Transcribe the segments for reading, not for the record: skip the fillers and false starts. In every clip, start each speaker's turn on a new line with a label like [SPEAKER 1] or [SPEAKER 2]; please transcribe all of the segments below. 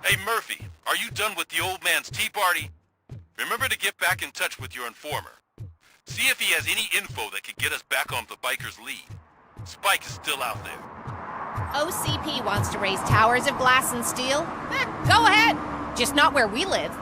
[SPEAKER 1] Hey Murphy, are you done with the old man's tea party? Remember to get back in touch with your informer. See if he has any info that could get us back on the biker's lead. Spike is still out there.
[SPEAKER 2] OCP wants to raise towers of glass and steel? Go ahead! Just not where we live.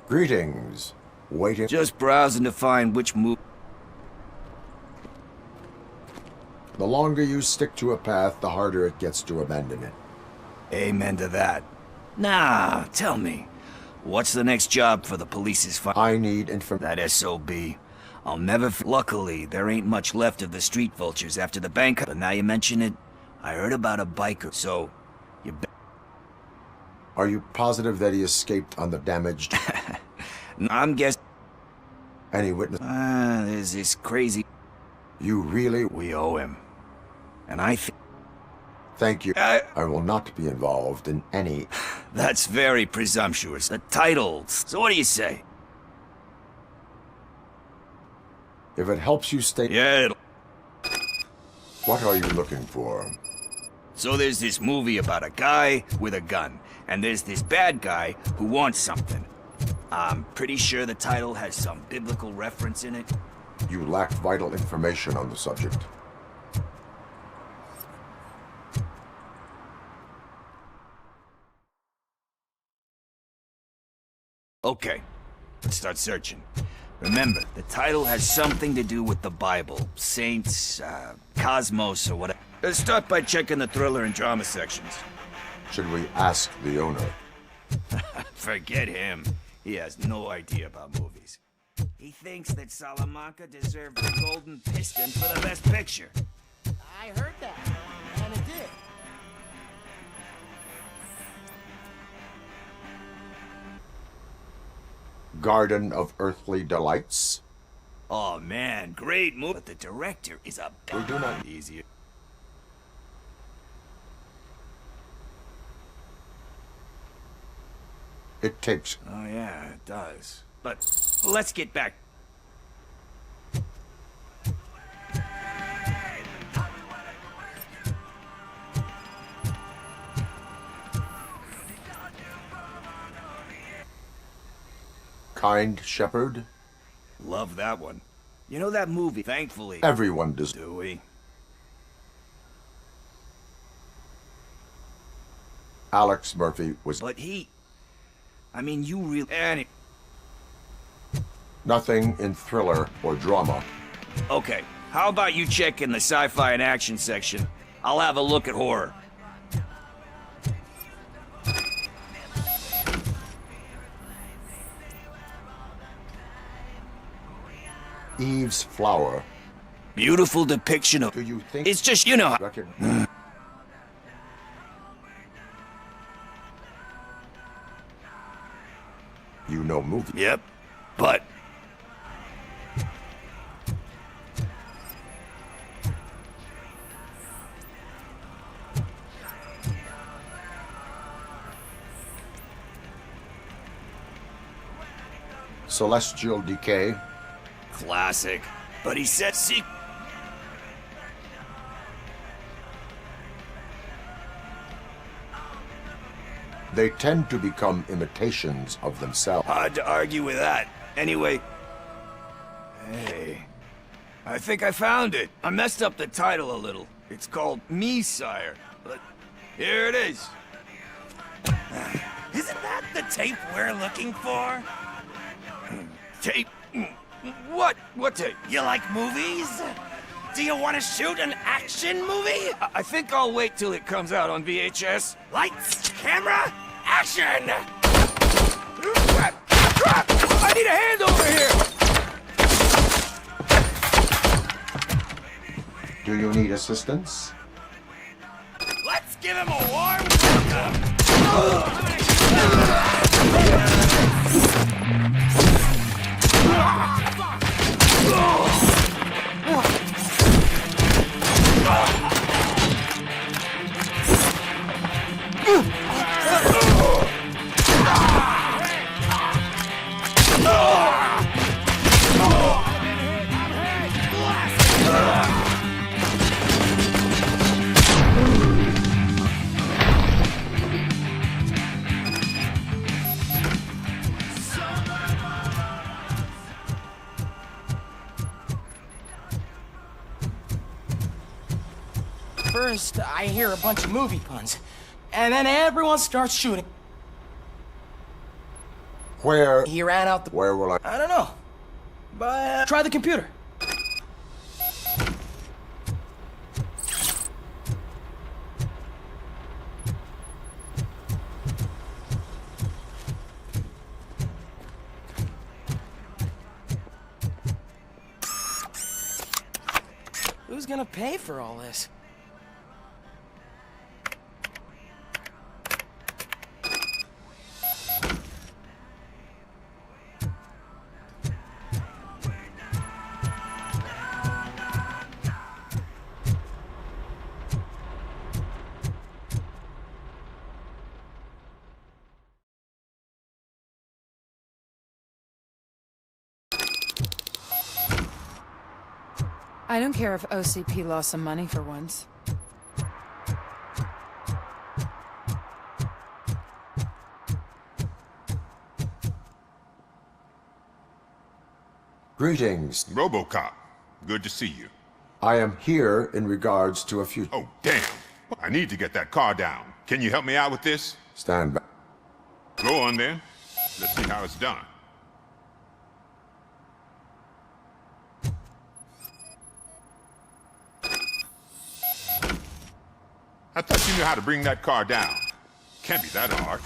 [SPEAKER 3] Greetings. Waiting.
[SPEAKER 4] Just browsing to find which move.
[SPEAKER 3] The longer you stick to a path, the harder it gets to abandon it.
[SPEAKER 4] Amen to that. Nah, tell me. What's the next job for the police's
[SPEAKER 3] I need information.
[SPEAKER 4] That SOB. I'll never Luckily, there ain't much left of the street vultures after the bank. But now you mention it, I heard about a biker, so...
[SPEAKER 3] Are you positive that he escaped on the damaged?
[SPEAKER 4] I'm guessing.
[SPEAKER 3] Any witness?
[SPEAKER 4] There's this crazy...
[SPEAKER 3] You really?
[SPEAKER 4] We owe him. And I think...
[SPEAKER 3] Thank you. I will not be involved in any...
[SPEAKER 4] That's very presumptuous. The titles. So what do you say?
[SPEAKER 3] If it helps you stay...
[SPEAKER 4] Yeah,
[SPEAKER 3] What are you looking for?
[SPEAKER 4] So there's this movie about a guy with a gun, and there's this bad guy who wants something. I'm pretty sure the title has some biblical reference in it.
[SPEAKER 3] You lack vital information on the subject.
[SPEAKER 4] Okay, let's start searching. Remember, the title has something to do with the Bible, saints, cosmos, or whatever. Let's start by checking the thriller and drama sections.
[SPEAKER 3] Should we ask the owner?
[SPEAKER 4] Forget him. He has no idea about movies. He thinks that Salamanca deserved the Golden Piston for the Best Picture.
[SPEAKER 5] I heard that, and it did.
[SPEAKER 3] Garden of Earthly Delights?
[SPEAKER 4] Oh man, great movie. But the director is a
[SPEAKER 3] We do not...
[SPEAKER 4] easier.
[SPEAKER 3] It takes...
[SPEAKER 4] Oh yeah, it does. But let's get back.
[SPEAKER 3] Kind Shepherd?
[SPEAKER 4] Love that one. You know that movie, thankfully.
[SPEAKER 3] Everyone does.
[SPEAKER 4] Do we?
[SPEAKER 3] Alex Murphy was...
[SPEAKER 4] But he... I mean, you really...
[SPEAKER 3] Nothing in thriller or drama.
[SPEAKER 4] Okay, how about you check in the sci-fi and action section? I'll have a look at horror.
[SPEAKER 3] Eve's Flower.
[SPEAKER 4] Beautiful depiction of...
[SPEAKER 3] Do you think...
[SPEAKER 4] It's just, you know...
[SPEAKER 3] You know movie.
[SPEAKER 4] Yep, but...
[SPEAKER 3] Celestial Decay.
[SPEAKER 4] Classic. But he said
[SPEAKER 3] They tend to become imitations of themselves.
[SPEAKER 4] Hard to argue with that. Anyway... Hey... I think I found it. I messed up the title a little. It's called Me, Sire. But here it is.
[SPEAKER 6] Isn't that the tape we're looking for?
[SPEAKER 4] Tape? What? What tape?
[SPEAKER 6] You like movies? Do you want to shoot an action movie?
[SPEAKER 4] I think I'll wait till it comes out on VHS.
[SPEAKER 6] Lights, camera, action!
[SPEAKER 4] Crap! Crap! I need a hand over here!
[SPEAKER 3] Do you need assistance?
[SPEAKER 6] Let's give him a warm welcome!
[SPEAKER 5] First, I hear a bunch of movie puns, and then everyone starts shooting.
[SPEAKER 3] Where?
[SPEAKER 5] He ran out the...
[SPEAKER 3] Where will I?
[SPEAKER 5] I don't know. But try the computer. Who's gonna pay for all this?
[SPEAKER 7] I don't care if OCP lost some money for once.
[SPEAKER 3] Greetings.
[SPEAKER 8] RoboCop, good to see you.
[SPEAKER 3] I am here in regards to a few...
[SPEAKER 8] Oh, damn. I need to get that car down. Can you help me out with this?
[SPEAKER 3] Stand back.
[SPEAKER 8] Go on then. Let's see how it's done. I thought you knew how to bring that car down. Can't be that hard.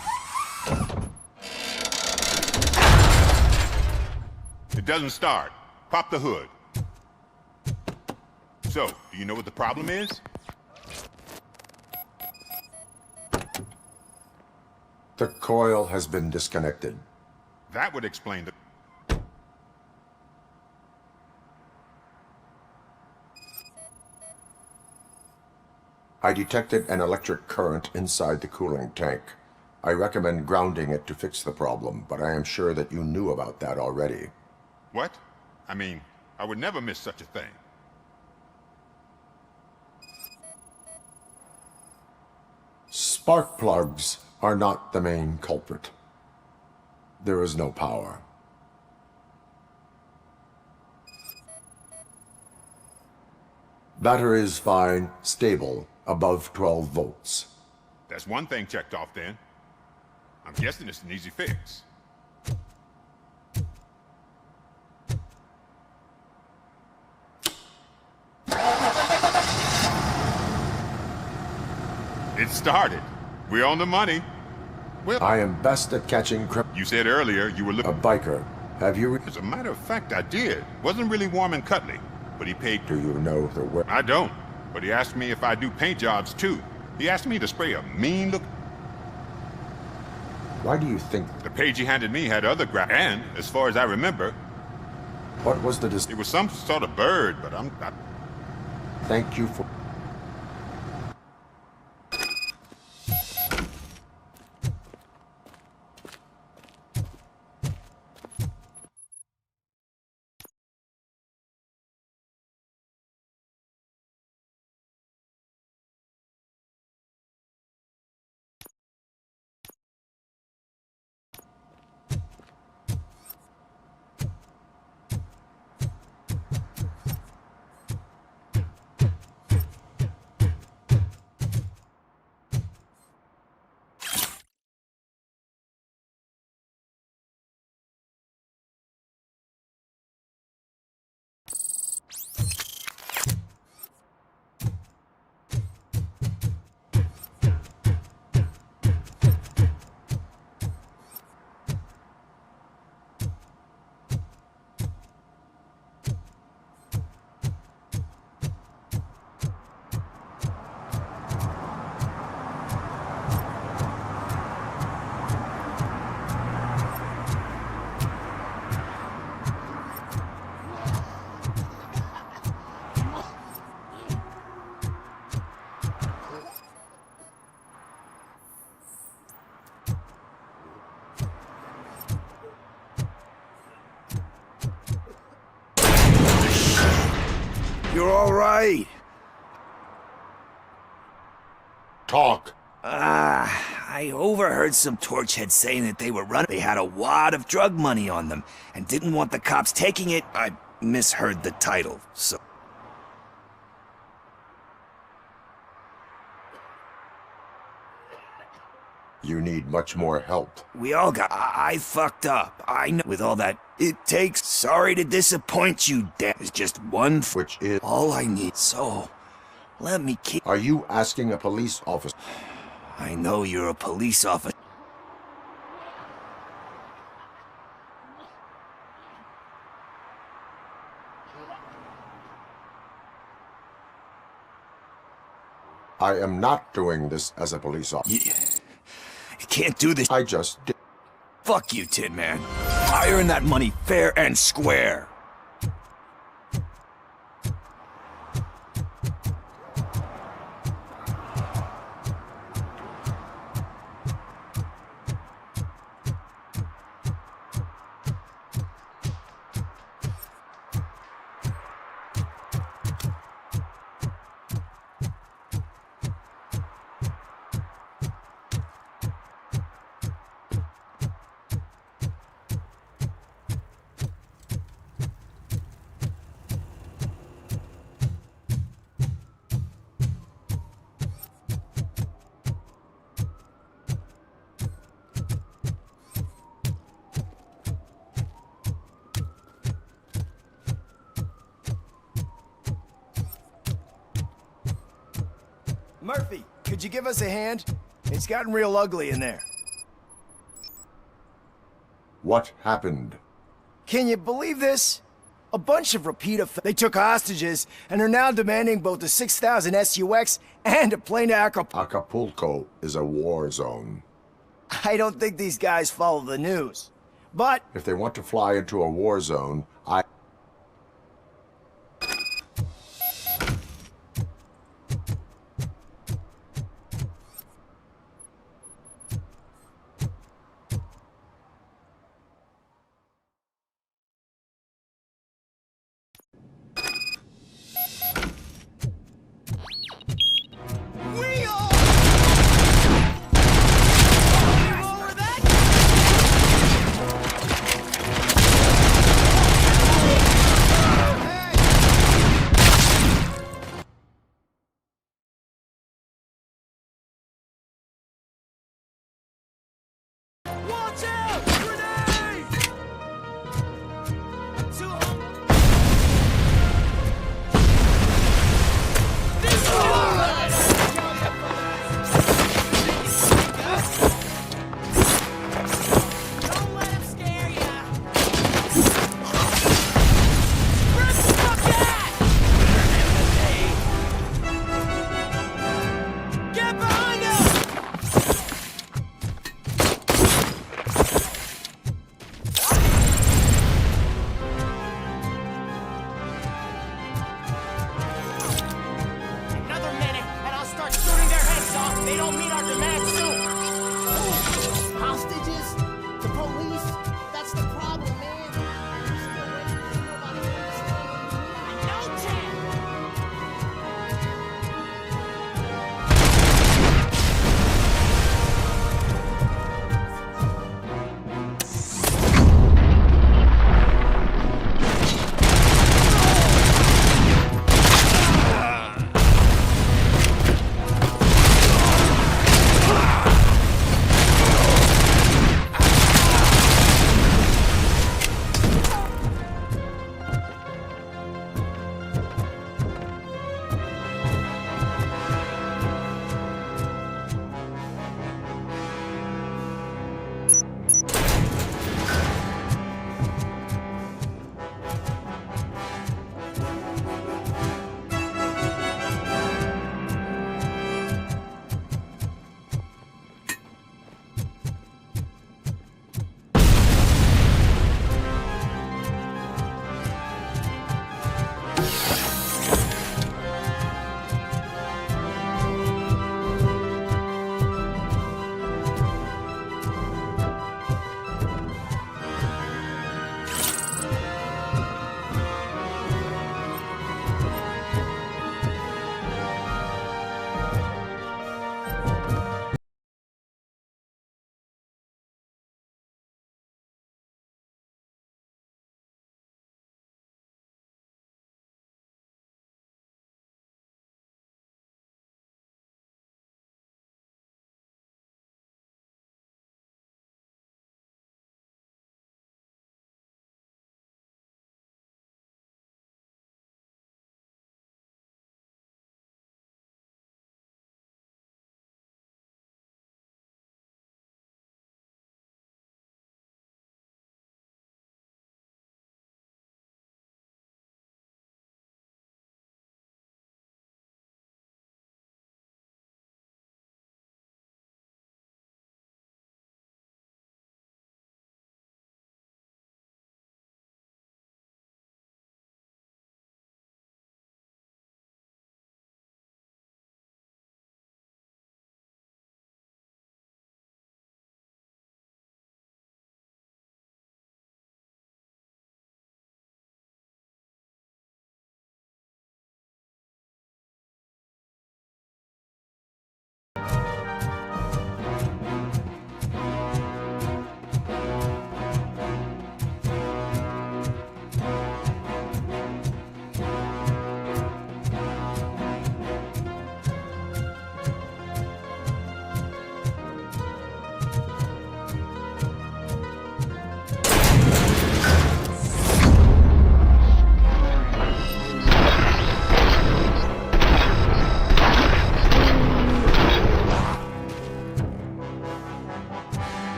[SPEAKER 8] It doesn't start. Pop the hood. So, do you know what the problem is?
[SPEAKER 3] The coil has been disconnected.
[SPEAKER 8] That would explain the...
[SPEAKER 3] I detected an electric current inside the cooling tank. I recommend grounding it to fix the problem, but I am sure that you knew about that already.
[SPEAKER 8] What? I mean, I would never miss such a thing.
[SPEAKER 3] Spark plugs are not the main culprit. There is no power. Batteries fine, stable, above 12 volts.
[SPEAKER 8] That's one thing checked off then. I'm guessing it's an easy fix. It started. We're on the money. Well,
[SPEAKER 3] I am best at catching
[SPEAKER 8] you said earlier you were
[SPEAKER 3] a
[SPEAKER 8] looking...
[SPEAKER 3] biker. Have you...
[SPEAKER 8] As a matter of fact, I did. Wasn't really warm and cuddly, but he paid...
[SPEAKER 3] Do you know the way?
[SPEAKER 8] I don't, but he asked me if I do paint jobs too. He asked me to spray a mean look...
[SPEAKER 3] Why do you think...
[SPEAKER 8] The page he handed me had other and, as far as I remember,
[SPEAKER 3] What was the...
[SPEAKER 8] it was some sort of bird, but I'm...
[SPEAKER 3] Thank you for...
[SPEAKER 4] right.
[SPEAKER 3] Talk.
[SPEAKER 4] I overheard some torchheads saying that they were running. They had a wad of drug money on them and didn't want the cops taking it. I misheard the title, so...
[SPEAKER 3] You need much more help.
[SPEAKER 4] We all got... I fucked up. I know. With all that it takes. Sorry to disappoint you, Dad. It's just one...
[SPEAKER 3] Which is...
[SPEAKER 4] all I need. So, let me keep...
[SPEAKER 3] Are you asking a police officer?
[SPEAKER 4] I know you're a police officer.
[SPEAKER 3] I am not doing this as a police officer.
[SPEAKER 4] You can't do this.
[SPEAKER 3] I just did.
[SPEAKER 4] Fuck you, Tin Man. I earned that money fair and square.
[SPEAKER 6] Murphy, could you give us a hand? It's gotten real ugly in there.
[SPEAKER 3] What happened?
[SPEAKER 6] Can you believe this? A bunch of repeat They took hostages and are now demanding both the 6,000 SUX and a plane to Acapulco.
[SPEAKER 3] Acapulco is a war zone.
[SPEAKER 6] I don't think these guys follow the news. But
[SPEAKER 3] If they want to fly into a war zone,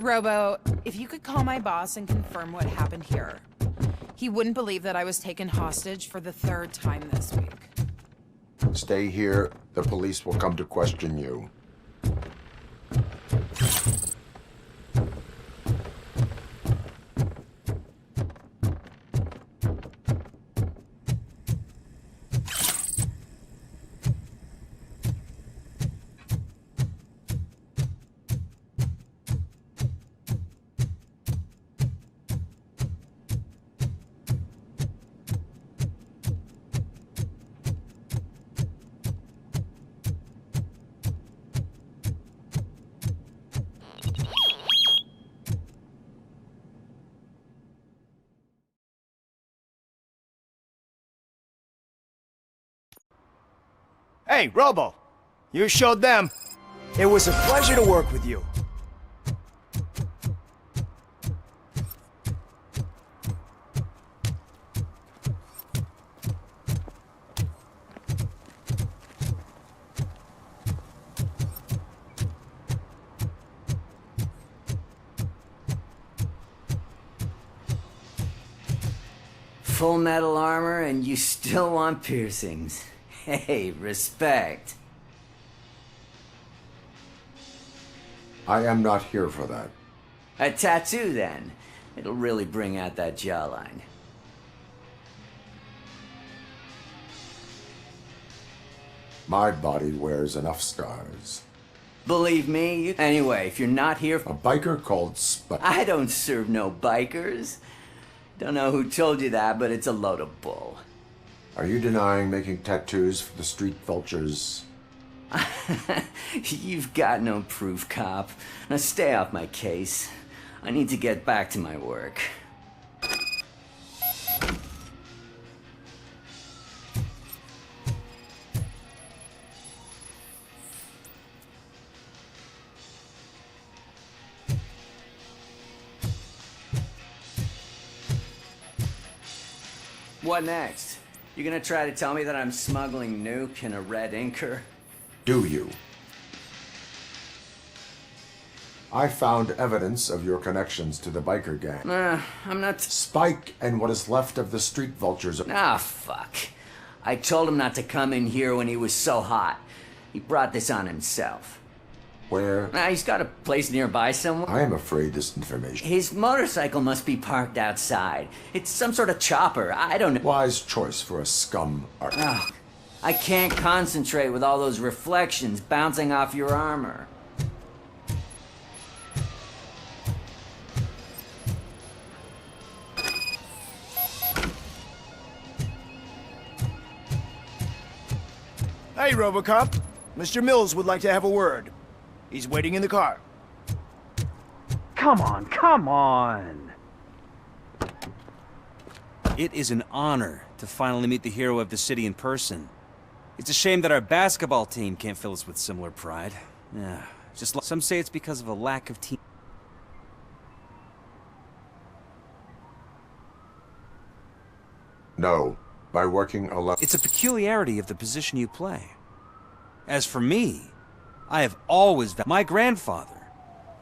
[SPEAKER 7] Robo, if you could call my boss and confirm what happened here. He wouldn't believe that I was taken hostage for the 3rd time this week.
[SPEAKER 3] Stay here. The police will come to question you.
[SPEAKER 6] Hey, Robo! You showed them. It was a pleasure to work with you.
[SPEAKER 9] Full metal armor and you still want piercings. Hey, respect.
[SPEAKER 3] I am not here for that.
[SPEAKER 9] A tattoo, then. It'll really bring out that jawline.
[SPEAKER 3] My body wears enough scars.
[SPEAKER 9] Believe me, Anyway, if you're not here...
[SPEAKER 3] A biker called Spike.
[SPEAKER 9] I don't serve no bikers. Don't know who told you that, but it's a load of bull.
[SPEAKER 3] Are you denying making tattoos for the street vultures?
[SPEAKER 9] You've got no proof, cop. Now stay off my case. I need to get back to my work. What next? You gonna try to tell me that I'm smuggling nuke in a red inker?
[SPEAKER 3] Do you? I found evidence of your connections to the biker gang.
[SPEAKER 9] I'm not...
[SPEAKER 3] Spike and what is left of the street vultures.
[SPEAKER 9] Ah, fuck. I told him not to come in here when he was so hot. He brought this on himself.
[SPEAKER 3] Where?
[SPEAKER 9] He's got a place nearby somewhere.
[SPEAKER 3] I am afraid this information...
[SPEAKER 9] His motorcycle must be parked outside. It's some sort of chopper. I don't know.
[SPEAKER 3] Wise choice for a scum art.
[SPEAKER 9] Ah, I can't concentrate with all those reflections bouncing off your armor.
[SPEAKER 6] Hey, RoboCop. Mr. Mills would like to have a word. He's waiting in the car.
[SPEAKER 10] Come on, come on!
[SPEAKER 11] It is an honor to finally meet the hero of the city in person. It's a shame that our basketball team can't fill us with similar pride. Yeah, some say it's because of a lack of team.
[SPEAKER 3] No, by working alone.
[SPEAKER 11] It's a peculiarity of the position you play. As for me, I have always my grandfather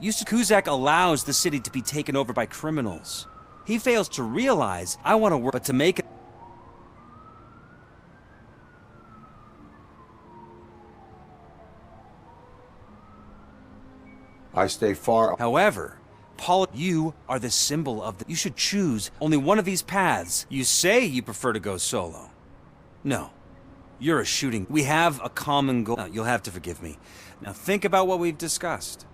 [SPEAKER 11] used to... Kuzak allows the city to be taken over by criminals. He fails to realize I want to work, but to make it...
[SPEAKER 3] I stay far...
[SPEAKER 11] However, Paul, you are the symbol of the... You should choose only one of these paths. You say you prefer to go solo. No. You're a shooting... We have a common goal. You'll have to forgive me. Now think about what we've discussed.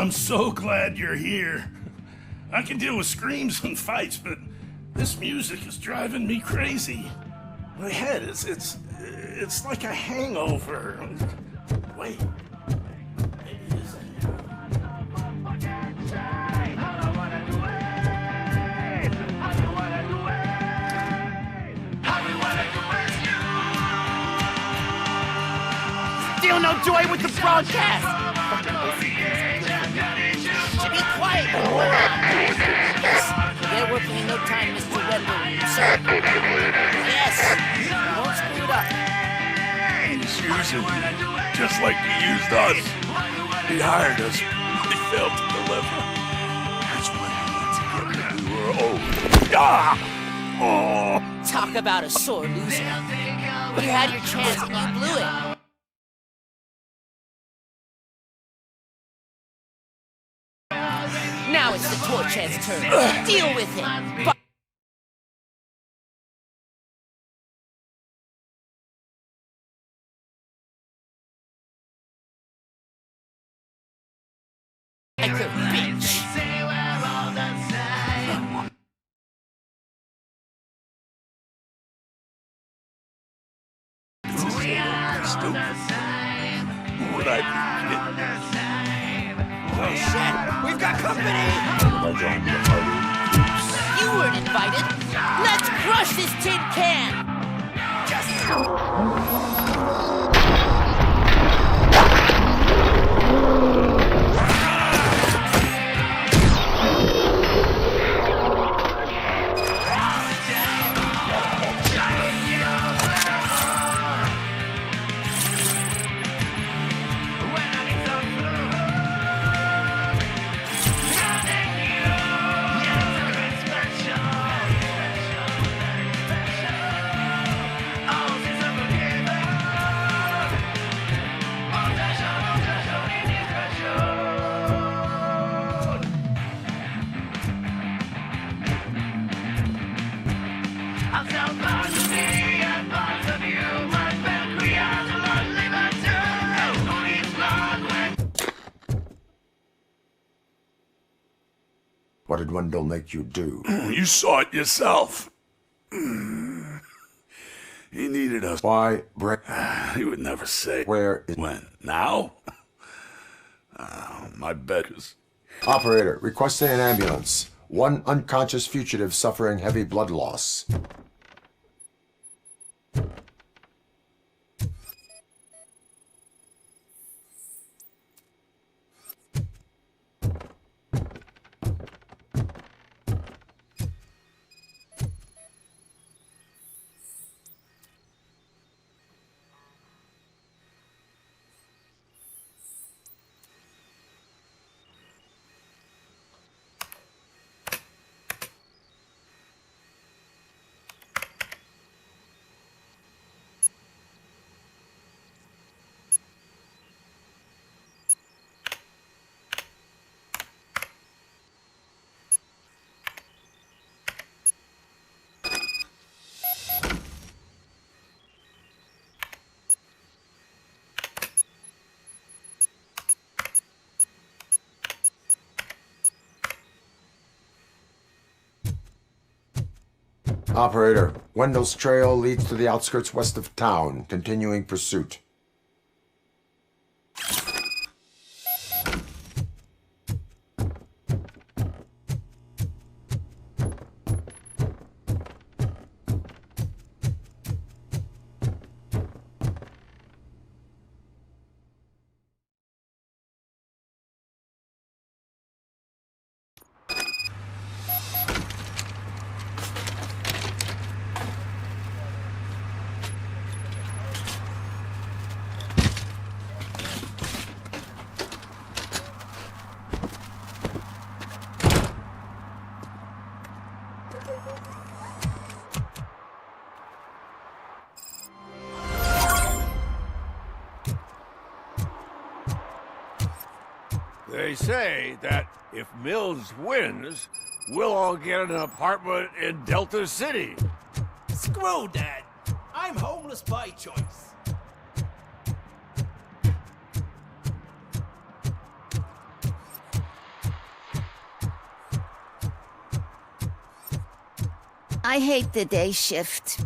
[SPEAKER 12] I'm so glad you're here. I can deal with screams and fights, but this music is driving me crazy. My head it's like a hangover. Wait.
[SPEAKER 5] Feel no joy with the broadcast!
[SPEAKER 2] Be quiet, you moron! Yes, they're working in no time, Mr. Wendell, sir. Yes, won't screw it up.
[SPEAKER 12] He's using me, just like he used us. He hired us. He failed to deliver. That's when we went together. We were old. Ah! Oh!
[SPEAKER 2] Talk about a sore loser. You had your chance and you blew it. Now it's the Torchhead's turn. Deal with it. Like a bitch.
[SPEAKER 12] Stupid. Would I be
[SPEAKER 5] Oh shit! We've got company!
[SPEAKER 2] You weren't invited. Let's crush this tin can.
[SPEAKER 3] What did Wendell make you do?
[SPEAKER 12] You saw it yourself. He needed us.
[SPEAKER 3] Why break?
[SPEAKER 12] He would never say.
[SPEAKER 3] Where is...
[SPEAKER 12] When? Now? My bet is...
[SPEAKER 3] Operator, requesting an ambulance. One unconscious fugitive suffering heavy blood loss. Operator, Wendell's trail leads to the outskirts west of town, continuing pursuit.
[SPEAKER 13] They say that if Mills wins, we'll all get an apartment in Delta City.
[SPEAKER 5] Screw that! I'm homeless by choice.
[SPEAKER 2] I hate the day shift.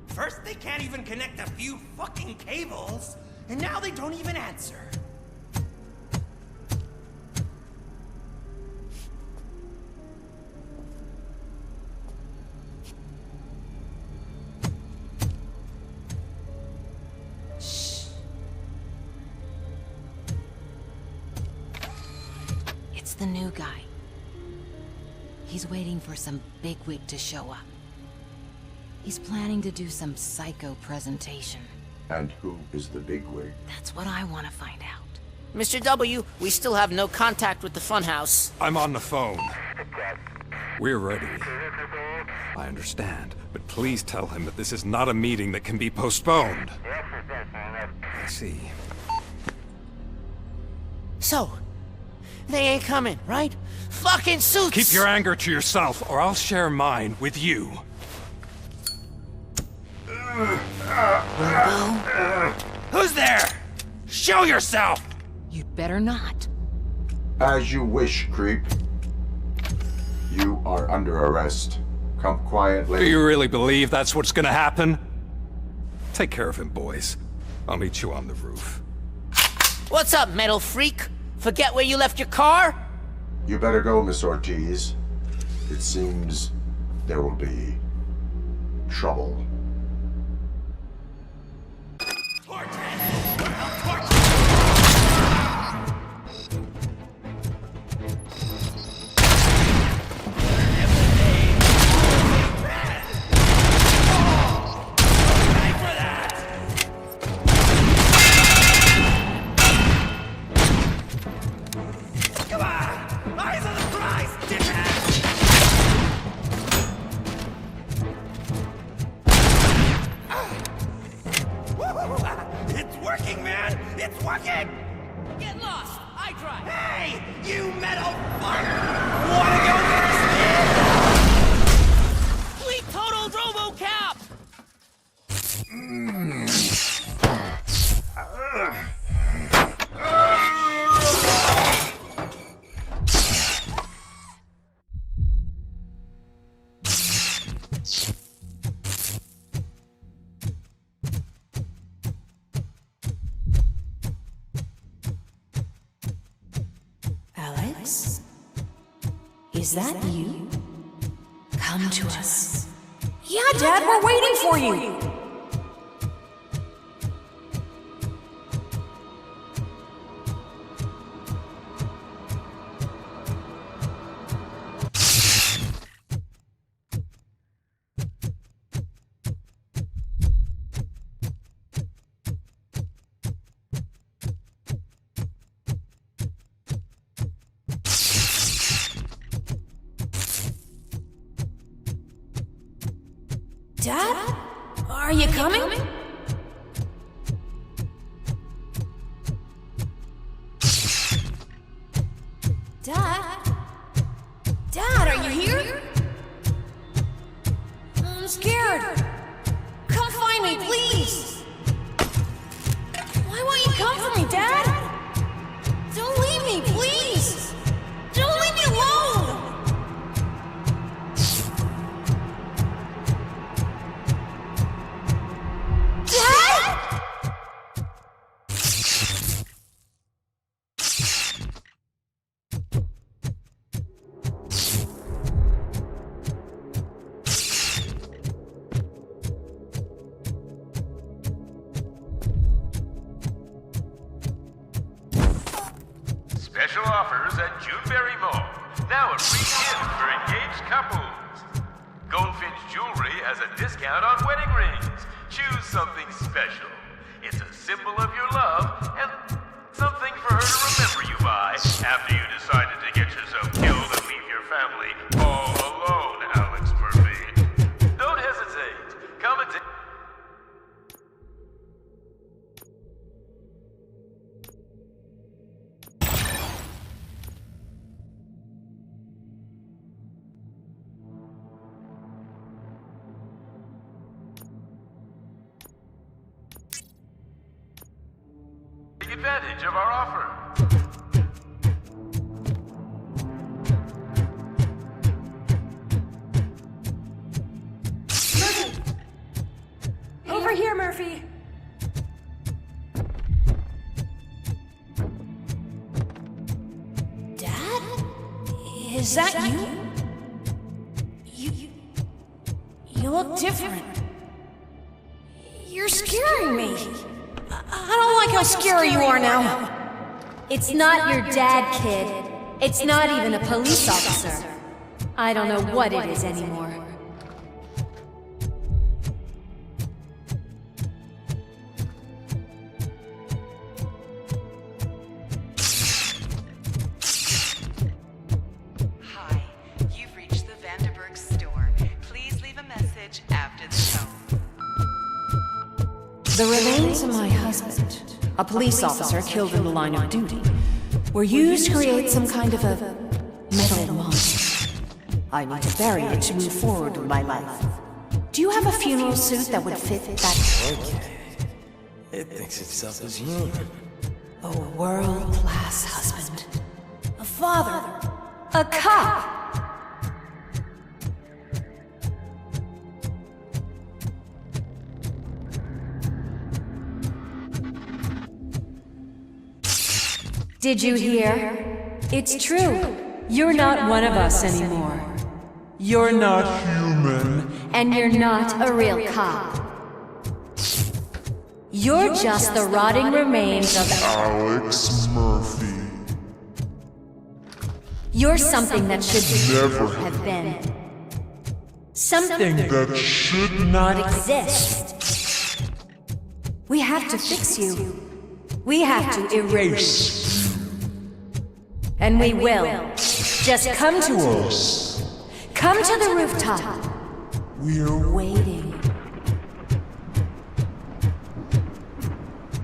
[SPEAKER 5] First, they can't even connect a few fucking cables, and now they don't even answer.
[SPEAKER 7] Shh. It's the new guy. He's waiting for some bigwig to show up. He's planning to do some psycho presentation.
[SPEAKER 3] And who is the bigwig?
[SPEAKER 7] That's what I want to find out.
[SPEAKER 2] Mr. W, we still have no contact with the funhouse.
[SPEAKER 12] I'm on the phone. We're ready. I understand, but please tell him that this is not a meeting that can be postponed. I see.
[SPEAKER 2] So, they ain't coming, right? Fucking suits!
[SPEAKER 12] Keep your anger to yourself, or I'll share mine with you.
[SPEAKER 5] Who's there? Show yourself!
[SPEAKER 7] You'd better not.
[SPEAKER 3] As you wish, creep. You are under arrest. Come quietly.
[SPEAKER 12] Do you really believe that's what's gonna happen? Take care of him, boys. I'll meet you on the roof.
[SPEAKER 2] What's up, metal freak? Forget where you left your car?
[SPEAKER 3] You better go, Miss Ortiz. It seems there will be trouble.
[SPEAKER 5] It's working, man! It's working!
[SPEAKER 2] Get lost! I drive!
[SPEAKER 5] Hey! You metal fuck! Wanna go first,
[SPEAKER 2] We totaled RoboCop!
[SPEAKER 7] Alex? Is that you? Come to us.
[SPEAKER 14] Yeah, Dad, we're waiting for you! Dad? Are you coming? Dad? Dad, are you here? I'm scared. Come find me, please. Why won't you come for me, Dad? Don't leave me, please. Don't leave me alone.
[SPEAKER 15] Special offers at Juneberry Mall. Now a free gift for engaged couples. Goldfinch Jewelry has a discount on wedding rings. Choose something special. It's a symbol of your love and something for her to remember you by after you decided to get yourself killed and leave your family all alone, Alex Murphy. Don't hesitate. Come and take... Take advantage of our offer.
[SPEAKER 14] Murphy! Over here, Murphy! Dad? Is that you? You look different. You're scaring me. I don't like how scary you are now.
[SPEAKER 16] It's not your dad, kid. It's not even a police officer. I don't know what it is anymore.
[SPEAKER 17] Hi, you've reached the Vanderburg store. Please leave a message after the tone.
[SPEAKER 18] The remains of my husband, a police officer killed in the line of duty, were used to create some kind of a metal monster. I need to bury it to move forward with my life. Do you have a funeral suit that would fit that?
[SPEAKER 6] Okay. It thinks itself as human.
[SPEAKER 18] A world-class husband.
[SPEAKER 16] A father. A cop.
[SPEAKER 18] Did you hear? It's true. You're not one of us anymore. You're not human.
[SPEAKER 16] And you're not a real cop. You're just the rotting remains of
[SPEAKER 19] Alex Murphy.
[SPEAKER 16] You're something that should
[SPEAKER 19] Never
[SPEAKER 16] have been.
[SPEAKER 19] Something that should not
[SPEAKER 16] exist. We have to fix you. We have to erase you. And we will. Just come to us. Come to the rooftop.
[SPEAKER 19] We're
[SPEAKER 16] waiting.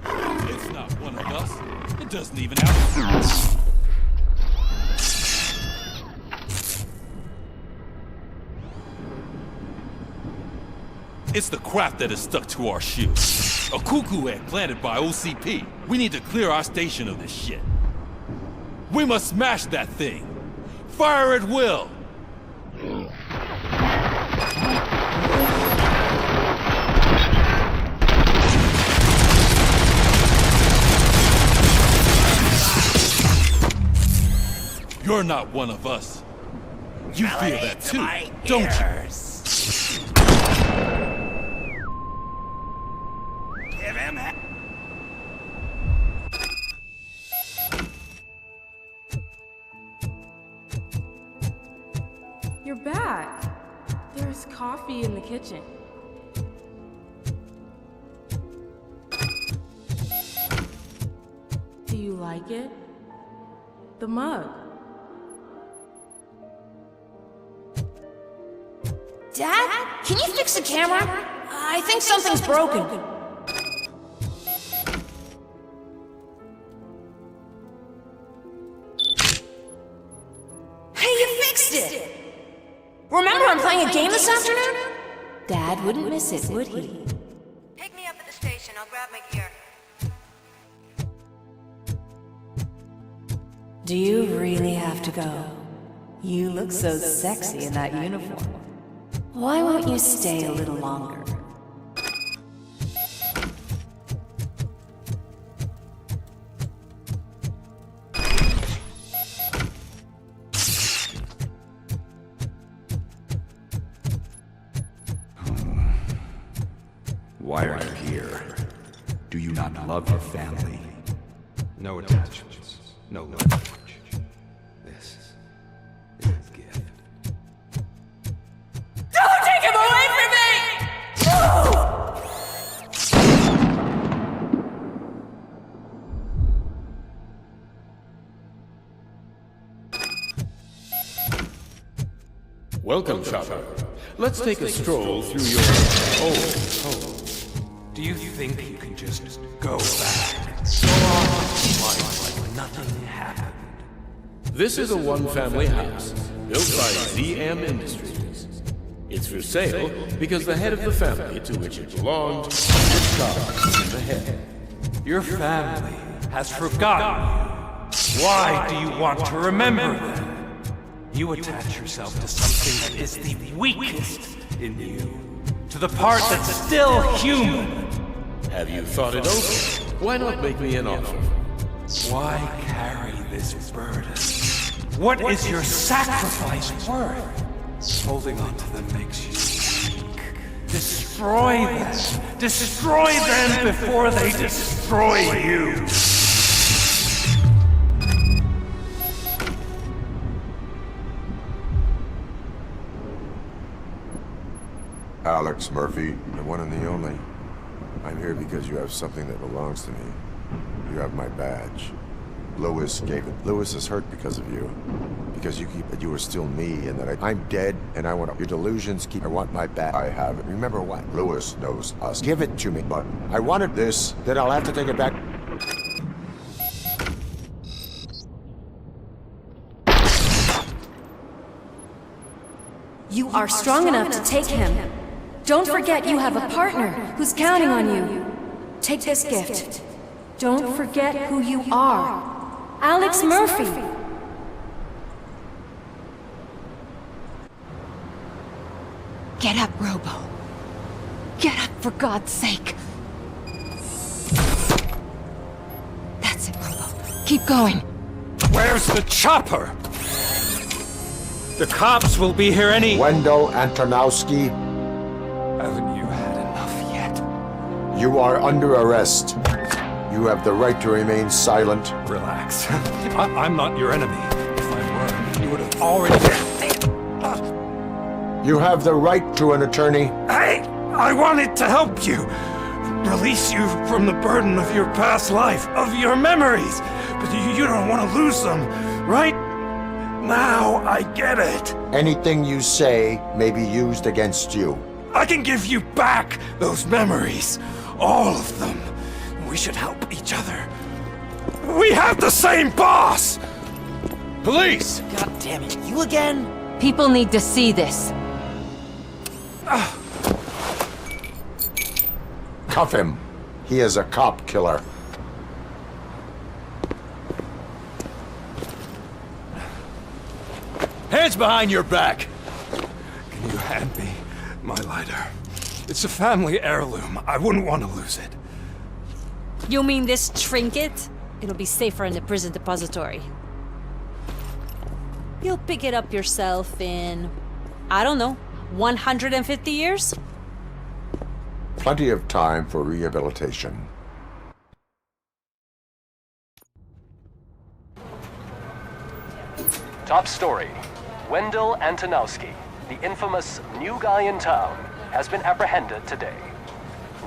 [SPEAKER 1] It's not one of us. It doesn't even have... It's the crap that is stuck to our shoes. A cuckoo egg planted by OCP. We need to clear our station of this shit. We must smash that thing. Fire at will. You're not one of us. You feel that too, don't you?
[SPEAKER 4] Give him
[SPEAKER 20] You're back. There's coffee in the kitchen. Do you like it? The mug.
[SPEAKER 16] Dad? Can you fix the camera? I think something's broken. Hey, you fixed it! Remember I'm playing a game this afternoon?
[SPEAKER 18] Dad wouldn't miss it, would he?
[SPEAKER 17] Pick me up at the station. I'll grab my gear.
[SPEAKER 18] Do you really have to go? You look so sexy in that uniform. Why won't you stay a little longer?
[SPEAKER 21] Why are you here? Do you not love your family? No attachments. No love. Welcome, Chopper. Let's take a stroll through your old home.
[SPEAKER 12] Do you think you can just go back? Go on with life like nothing happened?
[SPEAKER 21] This is a one-family house built by ZM Industries. It's for sale because the head of the family to which it belonged was shot in the head.
[SPEAKER 12] Your family has forgotten you. Why do you want to remember them? You attach yourself to something that is the weakest in you. To the part that's still human.
[SPEAKER 21] Have you thought it over? Why not make me an offer?
[SPEAKER 12] Why carry this burden? What is your sacrifice worth? Holding on to them makes you weak. Destroy them! Destroy them before they destroy you!
[SPEAKER 3] Alex Murphy, the one and the only. I'm here because you have something that belongs to me. You have my badge. Lewis gave it. Lewis is hurt because of you. Because you keep that you are still me and that I'm dead and I want your delusions keep. I want my badge. I have it. Remember what? Lewis knows us. Give it to me, but I wanted this, then I'll have to take it back.
[SPEAKER 16] You are strong enough to take him. Don't forget you have a partner who's counting on you. Take this gift. Don't forget who you are. Alex Murphy.
[SPEAKER 7] Get up, Robo. Get up, for God's sake. That's it, Robo. Keep going.
[SPEAKER 12] Where's the chopper? The cops will be here any—
[SPEAKER 3] Wendell Antonowski.
[SPEAKER 12] Haven't you had enough yet?
[SPEAKER 3] You are under arrest. You have the right to remain silent.
[SPEAKER 12] Relax. I'm not your enemy. If I were, you would have already—
[SPEAKER 3] You have the right to an attorney.
[SPEAKER 12] I wanted to help you. Release you from the burden of your past life, of your memories. But you don't want to lose them, right? Now I get it.
[SPEAKER 3] Anything you say may be used against you.
[SPEAKER 12] I can give you back those memories. All of them. We should help each other. We have the same boss!
[SPEAKER 11] Police!
[SPEAKER 2] God damn it, you again?
[SPEAKER 7] People need to see this.
[SPEAKER 3] Cuff him. He is a cop killer.
[SPEAKER 11] Hands behind your back!
[SPEAKER 12] Can you hand me my lighter? It's a family heirloom. I wouldn't want to lose it.
[SPEAKER 14] You mean this trinket? It'll be safer in the prison depository. You'll pick it up yourself in, I don't know, 150 years?
[SPEAKER 3] Plenty of time for rehabilitation.
[SPEAKER 22] Top story. Wendell Antonowski, the infamous new guy in town, has been apprehended today.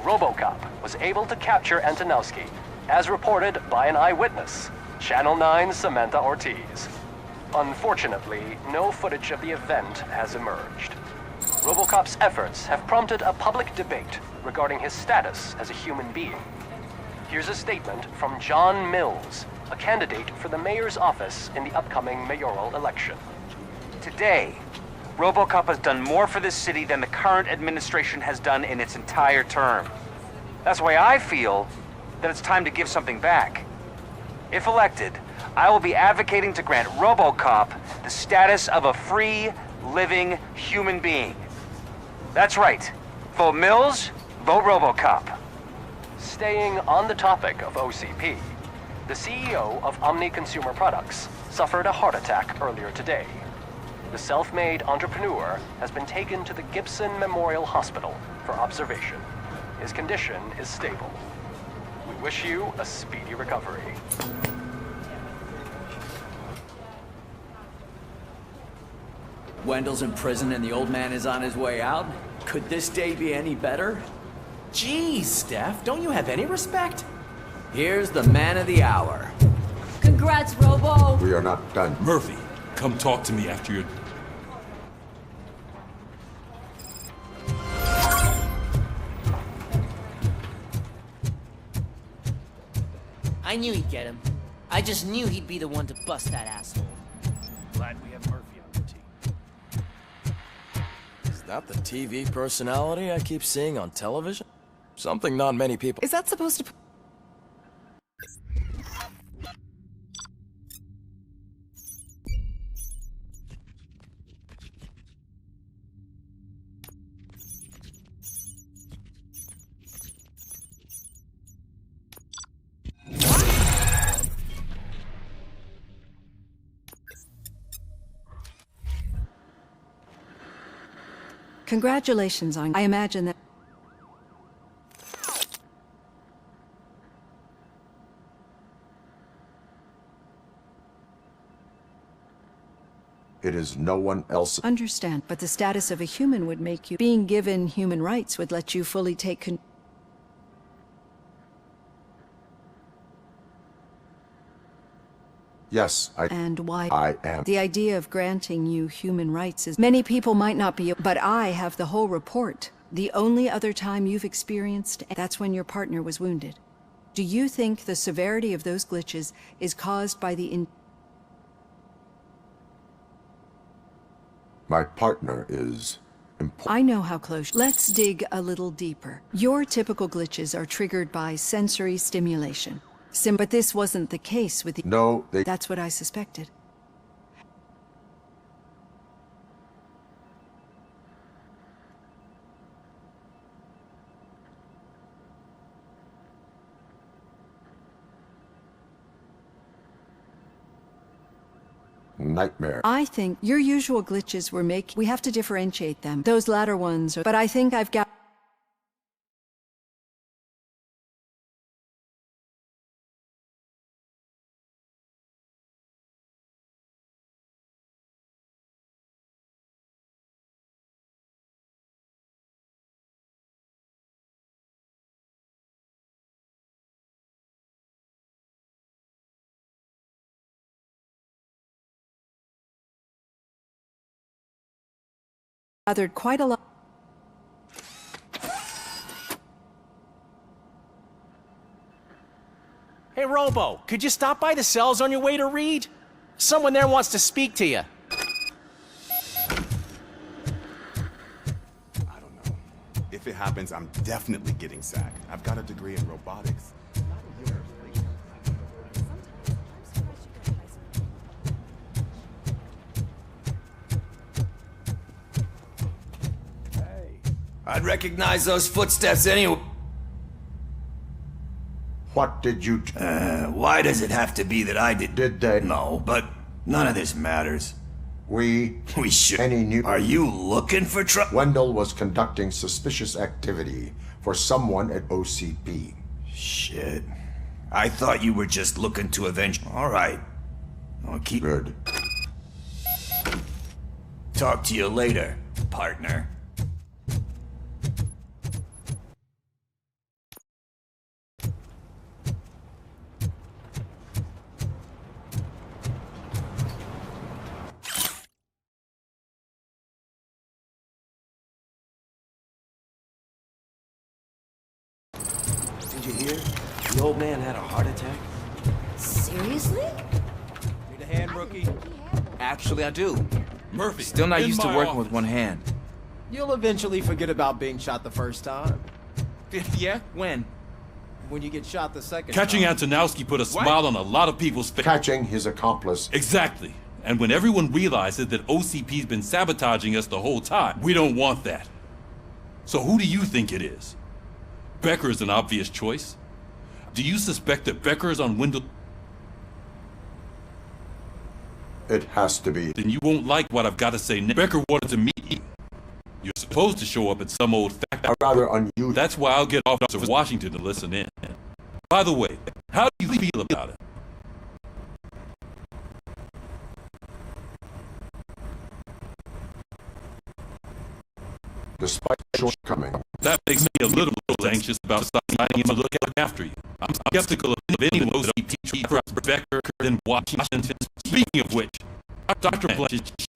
[SPEAKER 22] RoboCop was able to capture Antonowski, as reported by an eyewitness, Channel 9's Samantha Ortiz. Unfortunately, no footage of the event has emerged. RoboCop's efforts have prompted a public debate regarding his status as a human being. Here's a statement from John Mills, a candidate for the mayor's office in the upcoming mayoral election.
[SPEAKER 11] Today, RoboCop has done more for this city than the current administration has done in its entire term. That's why I feel that it's time to give something back. If elected, I will be advocating to grant RoboCop the status of a free, living human being. That's right. Vote Mills, vote RoboCop.
[SPEAKER 22] Staying on the topic of OCP, the CEO of Omni Consumer Products suffered a heart attack earlier today. The self-made entrepreneur has been taken to the Gibson Memorial Hospital for observation. His condition is stable. We wish you a speedy recovery.
[SPEAKER 9] Wendell's in prison and the old man is on his way out? Could this day be any better?
[SPEAKER 5] Jeez, Steph, don't you have any respect?
[SPEAKER 9] Here's the man of the hour.
[SPEAKER 14] Congrats, Robo!
[SPEAKER 3] We are not done.
[SPEAKER 1] Murphy, come talk to me after you're...
[SPEAKER 2] I knew he'd get him. I just knew he'd be the one to bust that asshole.
[SPEAKER 8] Glad we have Murphy on the team.
[SPEAKER 10] Is that the TV personality I keep seeing on television? Something not many people...
[SPEAKER 18] Is that supposed to... Congratulations on... I imagine that...
[SPEAKER 3] It is no one else.
[SPEAKER 18] Understand, but the status of a human would make you... Being given human rights would let you fully take con...
[SPEAKER 3] Yes,
[SPEAKER 18] And why...
[SPEAKER 3] I am.
[SPEAKER 18] The idea of granting you human rights is... Many people might not be... But I have the whole report. The only other time you've experienced... That's when your partner was wounded. Do you think the severity of those glitches is caused by the...
[SPEAKER 3] My partner is important.
[SPEAKER 18] I know how close... Let's dig a little deeper. Your typical glitches are triggered by sensory stimulation. But this wasn't the case with the...
[SPEAKER 3] No,
[SPEAKER 18] That's what I suspected.
[SPEAKER 3] Nightmare.
[SPEAKER 18] I think your usual glitches were We have to differentiate them. Those latter ones are... But I think I've got... Gathered quite a lot.
[SPEAKER 8] Hey, Robo, could you stop by the cells on your way to Reed? Someone there wants to speak to you.
[SPEAKER 23] If it happens, I'm definitely getting sacked. I've got a degree in robotics.
[SPEAKER 4] I'd recognize those footsteps anyway.
[SPEAKER 3] What did you do?
[SPEAKER 4] Why does it have to be that I did?
[SPEAKER 3] Did they?
[SPEAKER 4] No, but none of this matters.
[SPEAKER 3] We
[SPEAKER 4] should.
[SPEAKER 3] Any new...
[SPEAKER 4] Are you looking for trouble?
[SPEAKER 3] Wendell was conducting suspicious activity for someone at OCP.
[SPEAKER 4] Shit. I thought you were just looking to avenge... All right. I'll keep...
[SPEAKER 3] Good.
[SPEAKER 4] Talk to you later, partner.
[SPEAKER 10] Did you hear? The old man had a heart attack.
[SPEAKER 16] Seriously?
[SPEAKER 11] Need a hand, rookie?
[SPEAKER 24] Actually, I do.
[SPEAKER 1] Murphy,
[SPEAKER 24] Still not
[SPEAKER 1] in
[SPEAKER 24] used to
[SPEAKER 1] my
[SPEAKER 24] working with
[SPEAKER 1] office.
[SPEAKER 24] one hand.
[SPEAKER 10] You'll eventually forget about being shot the first time.
[SPEAKER 24] Yeah? When?
[SPEAKER 10] When you get shot the second
[SPEAKER 1] Catching
[SPEAKER 10] time.
[SPEAKER 1] Antonowski put a smile on a lot of people's faces.
[SPEAKER 3] Catching his accomplice.
[SPEAKER 1] Exactly. And when everyone realizes that OCP's been sabotaging us the whole time, we don't want that. So who do you think it is? Becker is an obvious choice. Do you suspect that Becker is on Wendell?
[SPEAKER 3] It has to be.
[SPEAKER 1] Then you won't like what I've got to say next. Becker wanted to meet you. You're supposed to show up at some old factory.
[SPEAKER 3] Rather unusual.
[SPEAKER 1] That's why I'll get off to Washington to listen in. By the way, how do you feel about it?
[SPEAKER 3] Despite shortcoming.
[SPEAKER 1] That makes me a little anxious about deciding him to look after you. I'm skeptical of any of those teachers, Becker, and Washington. Speaking of which, Dr. Blanche is...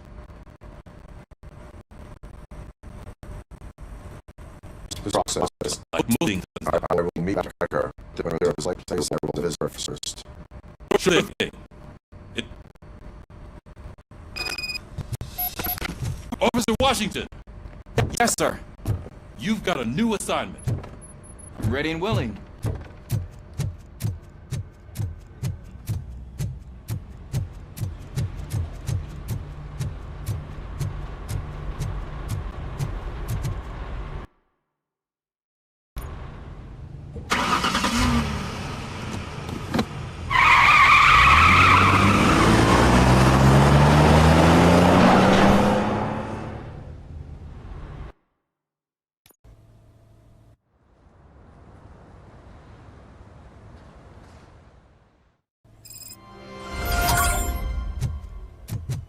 [SPEAKER 3] This process.
[SPEAKER 1] Moving.
[SPEAKER 3] I will meet Becker. There is like place I will visit her first.
[SPEAKER 1] Sure thing. Officer Washington!
[SPEAKER 24] Yes, sir.
[SPEAKER 1] You've got a new assignment.
[SPEAKER 24] Ready and willing.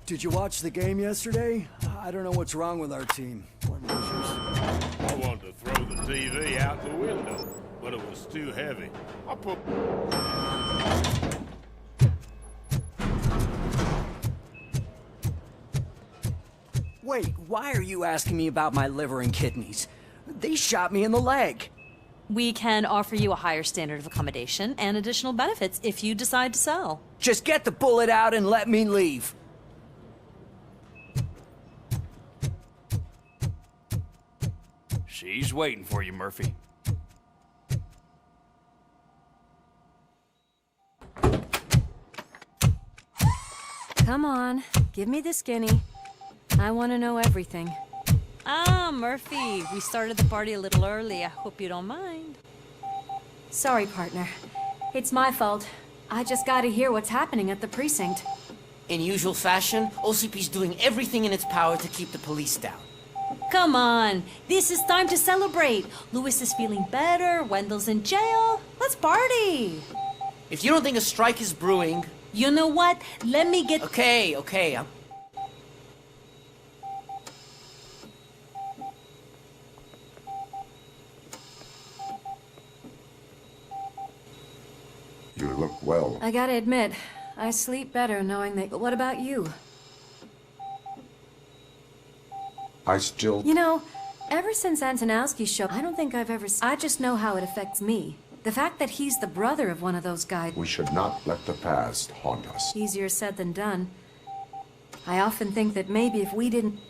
[SPEAKER 6] Did you watch the game yesterday? I don't know what's wrong with our team. We're losers.
[SPEAKER 12] I wanted to throw the TV out the window, but it was too heavy. I put...
[SPEAKER 6] Wait, why are you asking me about my liver and kidneys? They shot me in the leg.
[SPEAKER 13] We can offer you a higher standard of accommodation and additional benefits if you decide to sell.
[SPEAKER 6] Just get the bullet out and let me leave.
[SPEAKER 24] She's waiting for you, Murphy.
[SPEAKER 18] Come on, give me the skinny. I want to know everything.
[SPEAKER 13] Ah, Murphy, we started the party a little early. I hope you don't mind.
[SPEAKER 18] Sorry, partner. It's my fault. I just gotta hear what's happening at the precinct.
[SPEAKER 2] In usual fashion, OCP's doing everything in its power to keep the police down.
[SPEAKER 13] Come on, this is time to celebrate. Lewis is feeling better, Wendell's in jail. Let's party.
[SPEAKER 2] If you don't think a strike is brewing...
[SPEAKER 13] You know what? Let me get...
[SPEAKER 2] Okay.
[SPEAKER 3] You look well.
[SPEAKER 18] I gotta admit, I sleep better knowing that... But what about you?
[SPEAKER 3] I still...
[SPEAKER 18] You know, ever since Antonowski's show, I don't think I've ever... I just know how it affects me. The fact that he's the brother of one of those guys...
[SPEAKER 3] We should not let the past haunt us.
[SPEAKER 18] Easier said than done. I often think that maybe if we didn't...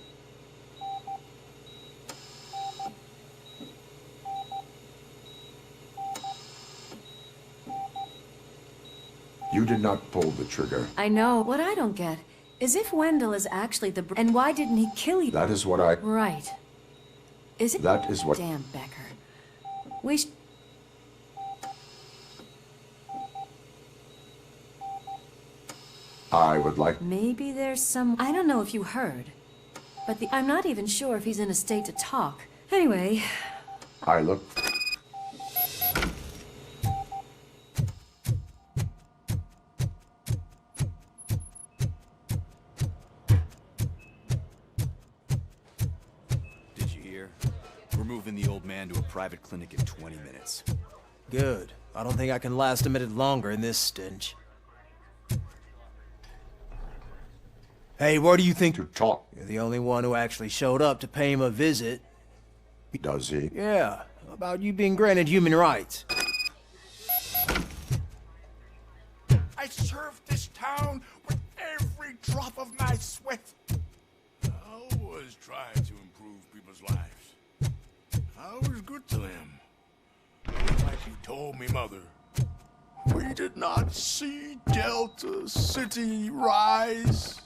[SPEAKER 3] You did not pull the trigger.
[SPEAKER 18] I know. What I don't get is if Wendell is actually the... And why didn't he kill you?
[SPEAKER 3] That is what I...
[SPEAKER 18] Right. Is it?
[SPEAKER 3] That is what...
[SPEAKER 18] Damn, Becker. We sh...
[SPEAKER 3] I would like...
[SPEAKER 18] Maybe there's some... I don't know if you heard, but I'm not even sure if he's in a state to talk. Anyway...
[SPEAKER 3] I look...
[SPEAKER 4] Did you hear? We're moving the old man to a private clinic in 20 minutes.
[SPEAKER 8] Good. I don't think I can last a minute longer in this stench. Hey, where do you think
[SPEAKER 3] to talk?
[SPEAKER 8] You're the only one who actually showed up to pay him a visit.
[SPEAKER 3] Does he?
[SPEAKER 8] Yeah, about you being granted human rights.
[SPEAKER 12] I served this town with every drop of my sweat. I was trying to improve people's lives. I was good to them. Like you told me, Mother. We did not see Delta City rise.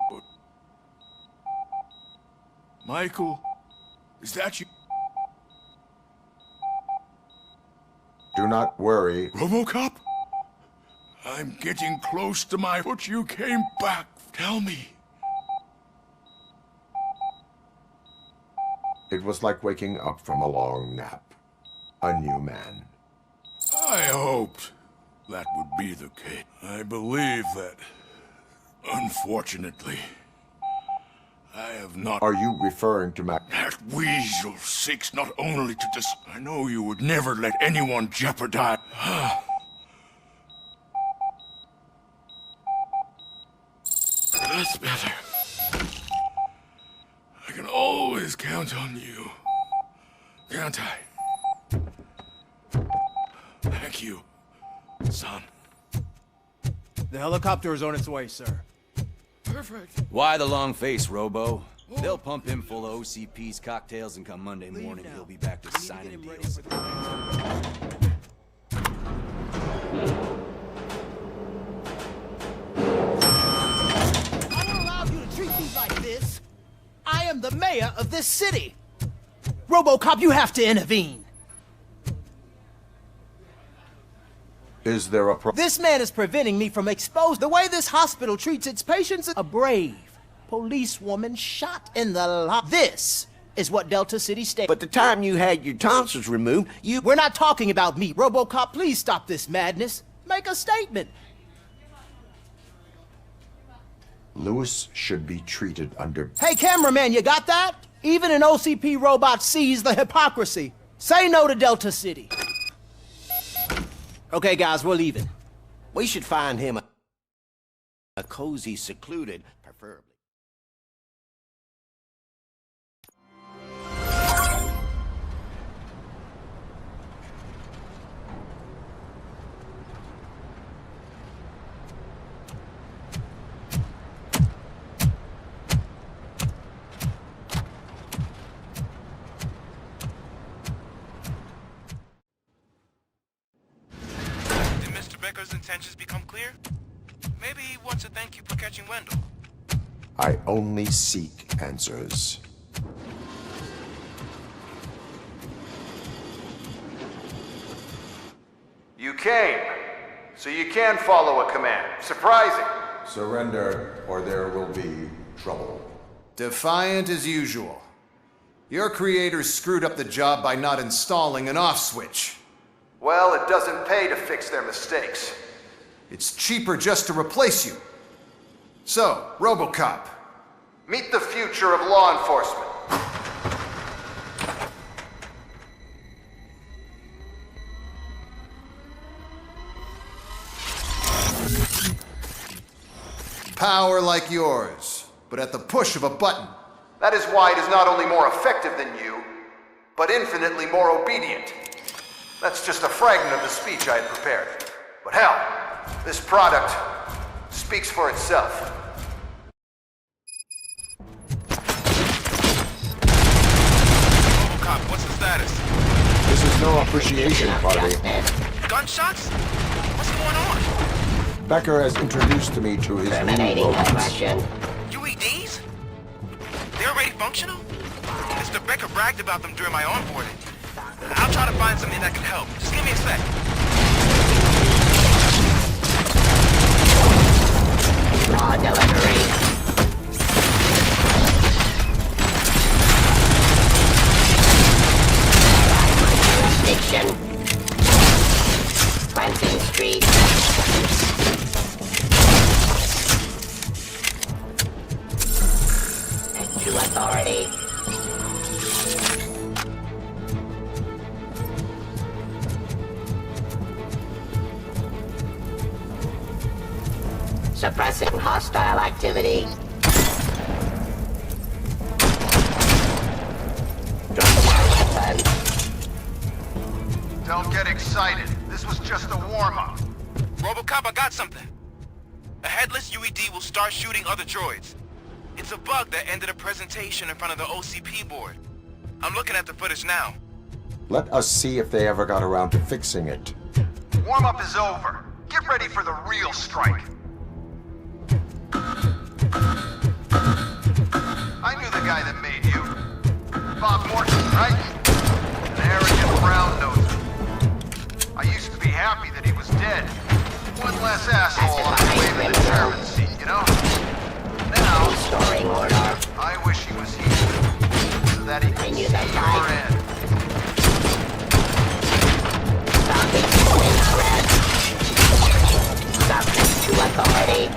[SPEAKER 12] But... Michael, is that you?
[SPEAKER 3] Do not worry.
[SPEAKER 12] RoboCop? I'm getting close to my... But you came back. Tell me.
[SPEAKER 3] It was like waking up from a long nap. A new man.
[SPEAKER 12] I hoped that would be the case. I believe that, unfortunately, I have not...
[SPEAKER 3] Are you referring to Mac?
[SPEAKER 12] That weasel seeks not only to I know you would never let anyone jeopardize... That's better. I can always count on you. Can't I? Thank you, son.
[SPEAKER 8] The helicopter is on its way, sir.
[SPEAKER 12] Perfect.
[SPEAKER 11] Why the long face, Robo? They'll pump him full of OCP's cocktails, and come Monday morning, he'll be back to signing deals.
[SPEAKER 6] I won't allow you to treat me like this. I am the mayor of this city. RoboCop, you have to intervene.
[SPEAKER 3] Is there a problem?
[SPEAKER 6] This man is preventing me from exposing the way this hospital treats its patients. A brave policewoman shot in the lung. This is what Delta City State.
[SPEAKER 15] But the time you had your tonsils removed,
[SPEAKER 6] We're not talking about me. RoboCop, please stop this madness. Make a statement.
[SPEAKER 3] Lewis should be treated under...
[SPEAKER 6] Hey, cameraman, you got that? Even an OCP robot sees the hypocrisy. Say no to Delta City. Okay, guys, we're leaving.
[SPEAKER 15] we should find him a cozy, secluded, preferably.
[SPEAKER 17] Becker's intentions become clear? Maybe he wants to thank you for catching Wendell.
[SPEAKER 3] I only seek answers.
[SPEAKER 19] You came, so you can follow a command. Surprising.
[SPEAKER 3] Surrender, or there will be trouble.
[SPEAKER 19] Defiant as usual. Your creators screwed up the job by not installing an off switch. Well, it doesn't pay to fix their mistakes. It's cheaper just to replace you. So, RoboCop, meet the future of law enforcement. Power like yours, but at the push of a button. That is why it is not only more effective than you, but infinitely more obedient. That's just a fragment of the speech I had prepared. But hell, this product speaks for itself.
[SPEAKER 17] RoboCop, what's the status?
[SPEAKER 3] This is no appreciation party.
[SPEAKER 17] Gunshots? What's going on?
[SPEAKER 3] Becker has introduced me to his new robots.
[SPEAKER 17] UEDs? They're already functional? Mr. Becker bragged about them during my onboarding. I'll try to find something that can help. Just give me a sec.
[SPEAKER 2] Raw delivery. Jurisdiction. Clemson Street. And to authority. Suppressing hostile activity.
[SPEAKER 19] Don't get excited. This was just a warm-up.
[SPEAKER 17] RoboCop, I got something. A headless UED will start shooting other droids. It's a bug that ended a presentation in front of the OCP board. I'm looking at the footage now.
[SPEAKER 3] Let us see if they ever got around to fixing it.
[SPEAKER 19] Warm-up is over. Get ready for the real strike. I knew the guy that made you. Bob Morton, right? An arrogant brown-noser. I used to be happy that he was dead. One less asshole on his way to the chairman's seat, you know? Now, I wish he was here, so that he could see your end.
[SPEAKER 2] Stop to authority.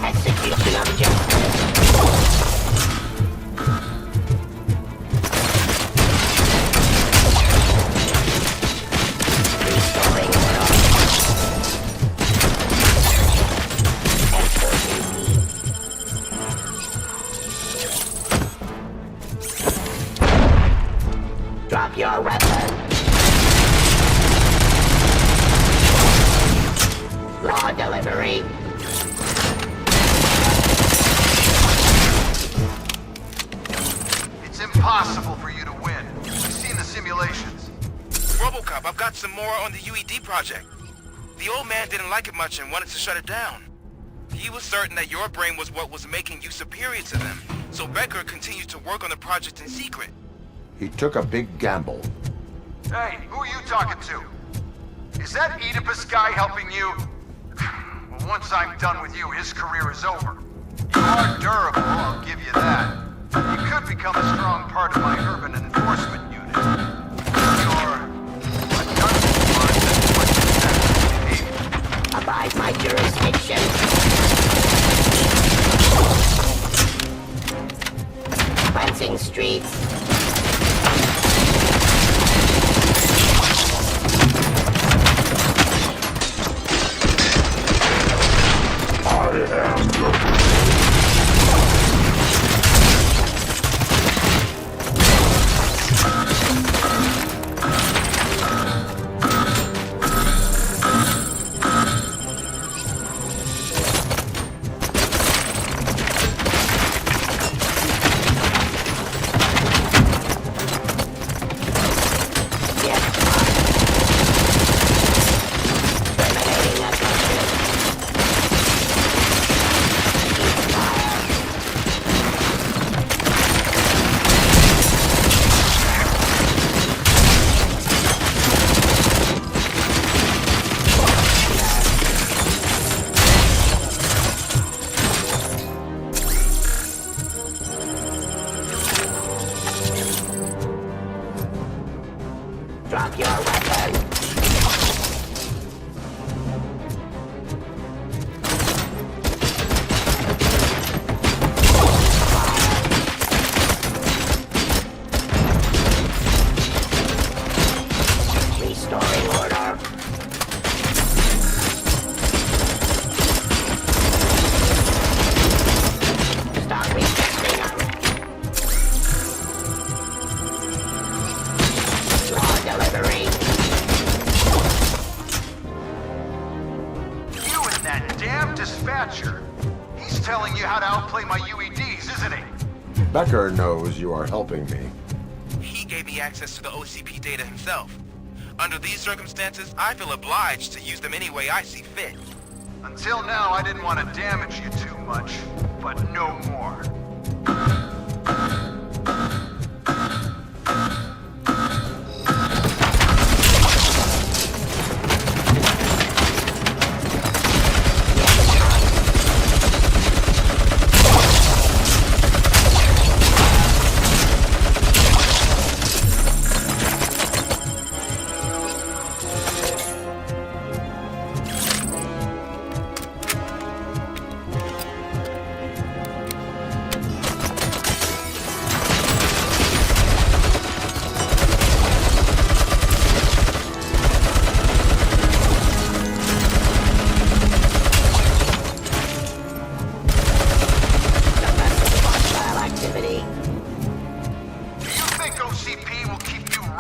[SPEAKER 2] Execution of justice. Restoring order. Drop your weapon. Law delivery.
[SPEAKER 19] It's impossible for you to win. I've seen the simulations.
[SPEAKER 17] RoboCop, I've got some more on the UED project. The old man didn't like it much and wanted to shut it down. He was certain that your brain was what was making you superior to them, so Becker continued to work on the project in secret.
[SPEAKER 3] He took a big gamble.
[SPEAKER 19] Hey, who are you talking to? Is that Oedipus guy helping you? Well, once I'm done with you, his career is over. You are durable, I'll give you that. You could become a strong part of my urban enforcement unit. You're a dungeon bud, that's what you said.
[SPEAKER 2] Abide my jurisdiction. Cleansing streets. Drop your weapon. Restoring order. Stop resisting them. Delivery.
[SPEAKER 19] You and that damn dispatcher. He's telling you how to outplay my UEDs, isn't he?
[SPEAKER 3] Becker knows you are helping me.
[SPEAKER 17] He gave me access to the OCP data himself. Under these circumstances, I feel obliged to use them any way I see fit.
[SPEAKER 19] Until now, I didn't want to damage you too much, but no more.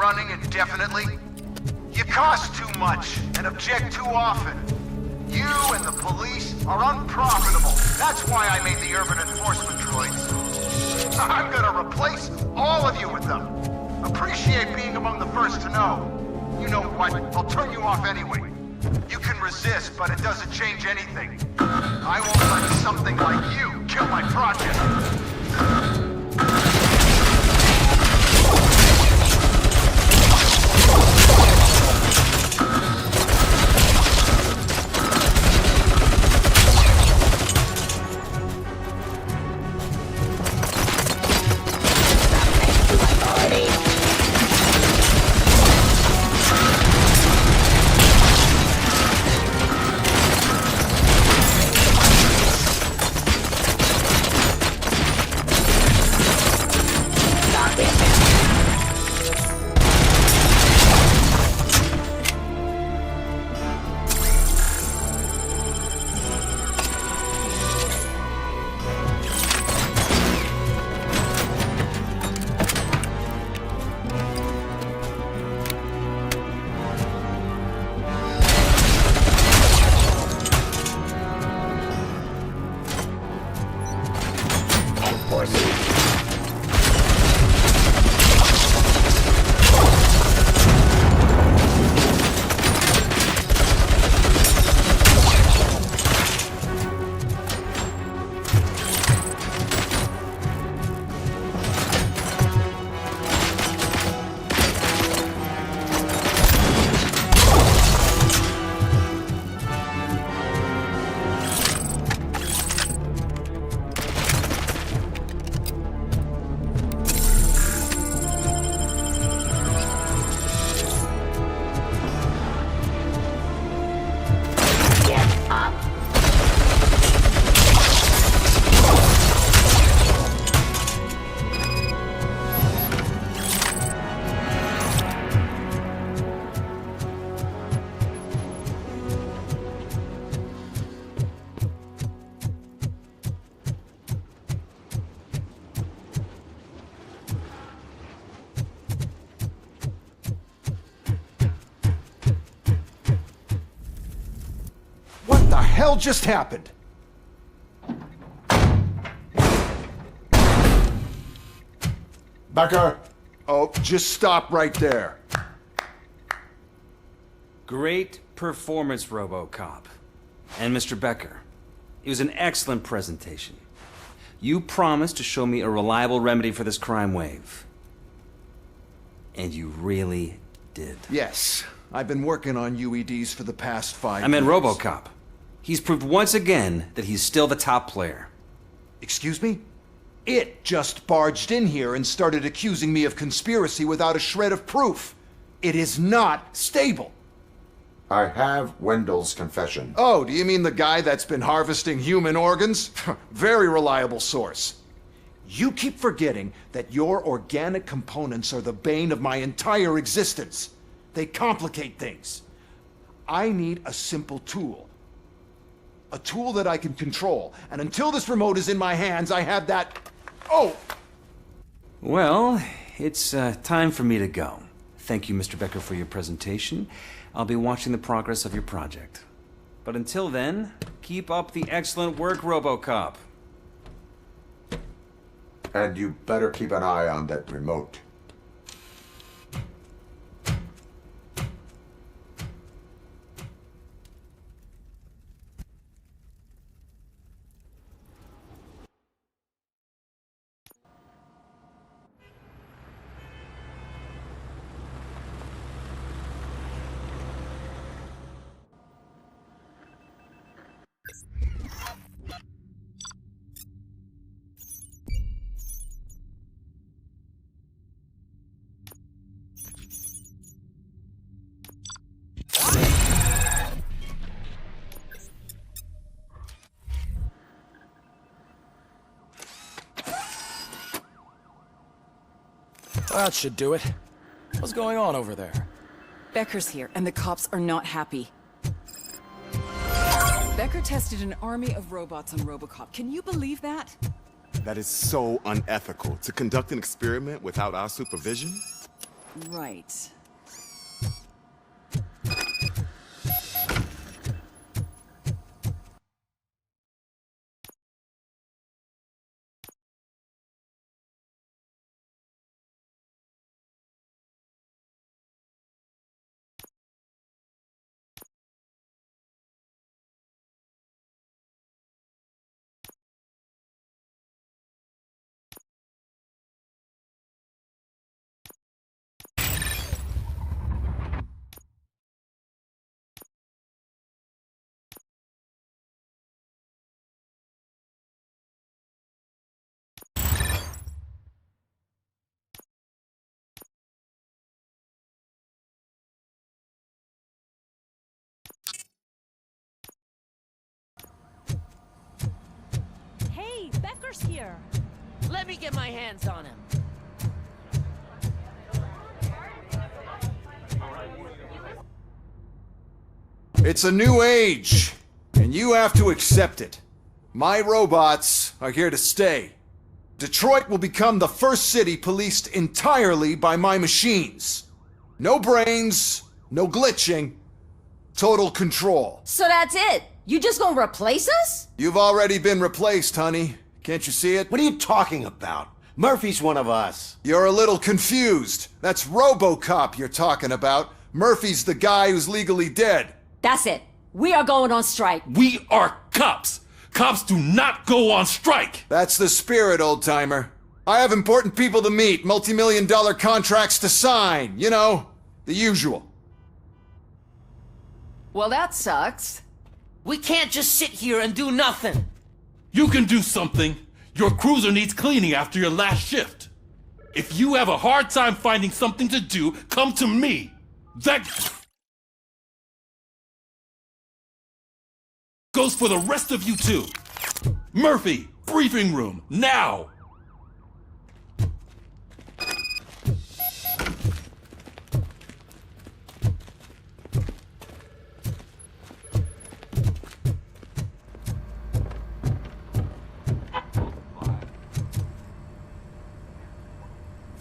[SPEAKER 19] Running indefinitely? You cost too much and object too often. You and the police are unprofitable. That's why I made the urban enforcement droids. I'm gonna replace all of you with them. Appreciate being among the first to know. You know what? I'll turn you off anyway. You can resist, but it doesn't change anything. I won't let something like you kill my project.
[SPEAKER 7] hell just happened?
[SPEAKER 3] Becker!
[SPEAKER 7] Oh, just stop right there.
[SPEAKER 11] Great performance, RoboCop. And Mr. Becker, it was an excellent presentation. You promised to show me a reliable remedy for this crime wave. And you really did.
[SPEAKER 7] Yes, I've been working on UEDs for the past 5 years.
[SPEAKER 11] I meant RoboCop. He's proved once again that he's still the top player.
[SPEAKER 7] Excuse me? It just barged in here and started accusing me of conspiracy without a shred of proof. It is not stable.
[SPEAKER 3] I have Wendell's confession.
[SPEAKER 7] Oh, do you mean the guy that's been harvesting human organs? Very reliable source. You keep forgetting that your organic components are the bane of my entire existence. They complicate things. I need a simple tool. A tool that I can control. And until this remote is in my hands, I have that... Oh!
[SPEAKER 11] Well, it's time for me to go. Thank you, Mr. Becker, for your presentation. I'll be watching the progress of your project. But until then, keep up the excellent work, RoboCop.
[SPEAKER 3] And you better keep an eye on that remote.
[SPEAKER 10] That should do it. What's going on over there?
[SPEAKER 18] Becker's here, and the cops are not happy. Becker tested an army of robots on RoboCop. Can you believe that?
[SPEAKER 23] That is so unethical. To conduct an experiment without our supervision?
[SPEAKER 18] Right.
[SPEAKER 13] Hey, Becker's here.
[SPEAKER 2] Let me get my hands on him.
[SPEAKER 7] It's a new age, and you have to accept it. My robots are here to stay. Detroit will become the first city policed entirely by my machines. No brains, no glitching, total control.
[SPEAKER 14] So that's it? You just gonna replace us?
[SPEAKER 7] You've already been replaced, honey. Can't you see it?
[SPEAKER 15] What are you talking about? Murphy's one of us.
[SPEAKER 7] You're a little confused. That's RoboCop you're talking about. Murphy's the guy who's legally dead.
[SPEAKER 14] That's it. We are going on strike.
[SPEAKER 1] We are cops. Cops do not go on strike.
[SPEAKER 7] That's the spirit, old-timer. I have important people to meet, multi-million-dollar contracts to sign. You know, the usual.
[SPEAKER 14] Well, that sucks.
[SPEAKER 2] We can't just sit here and do nothing.
[SPEAKER 1] You can do something. Your cruiser needs cleaning after your last shift. If you have a hard time finding something to do, come to me. That goes for the rest of you too. Murphy, briefing room, now!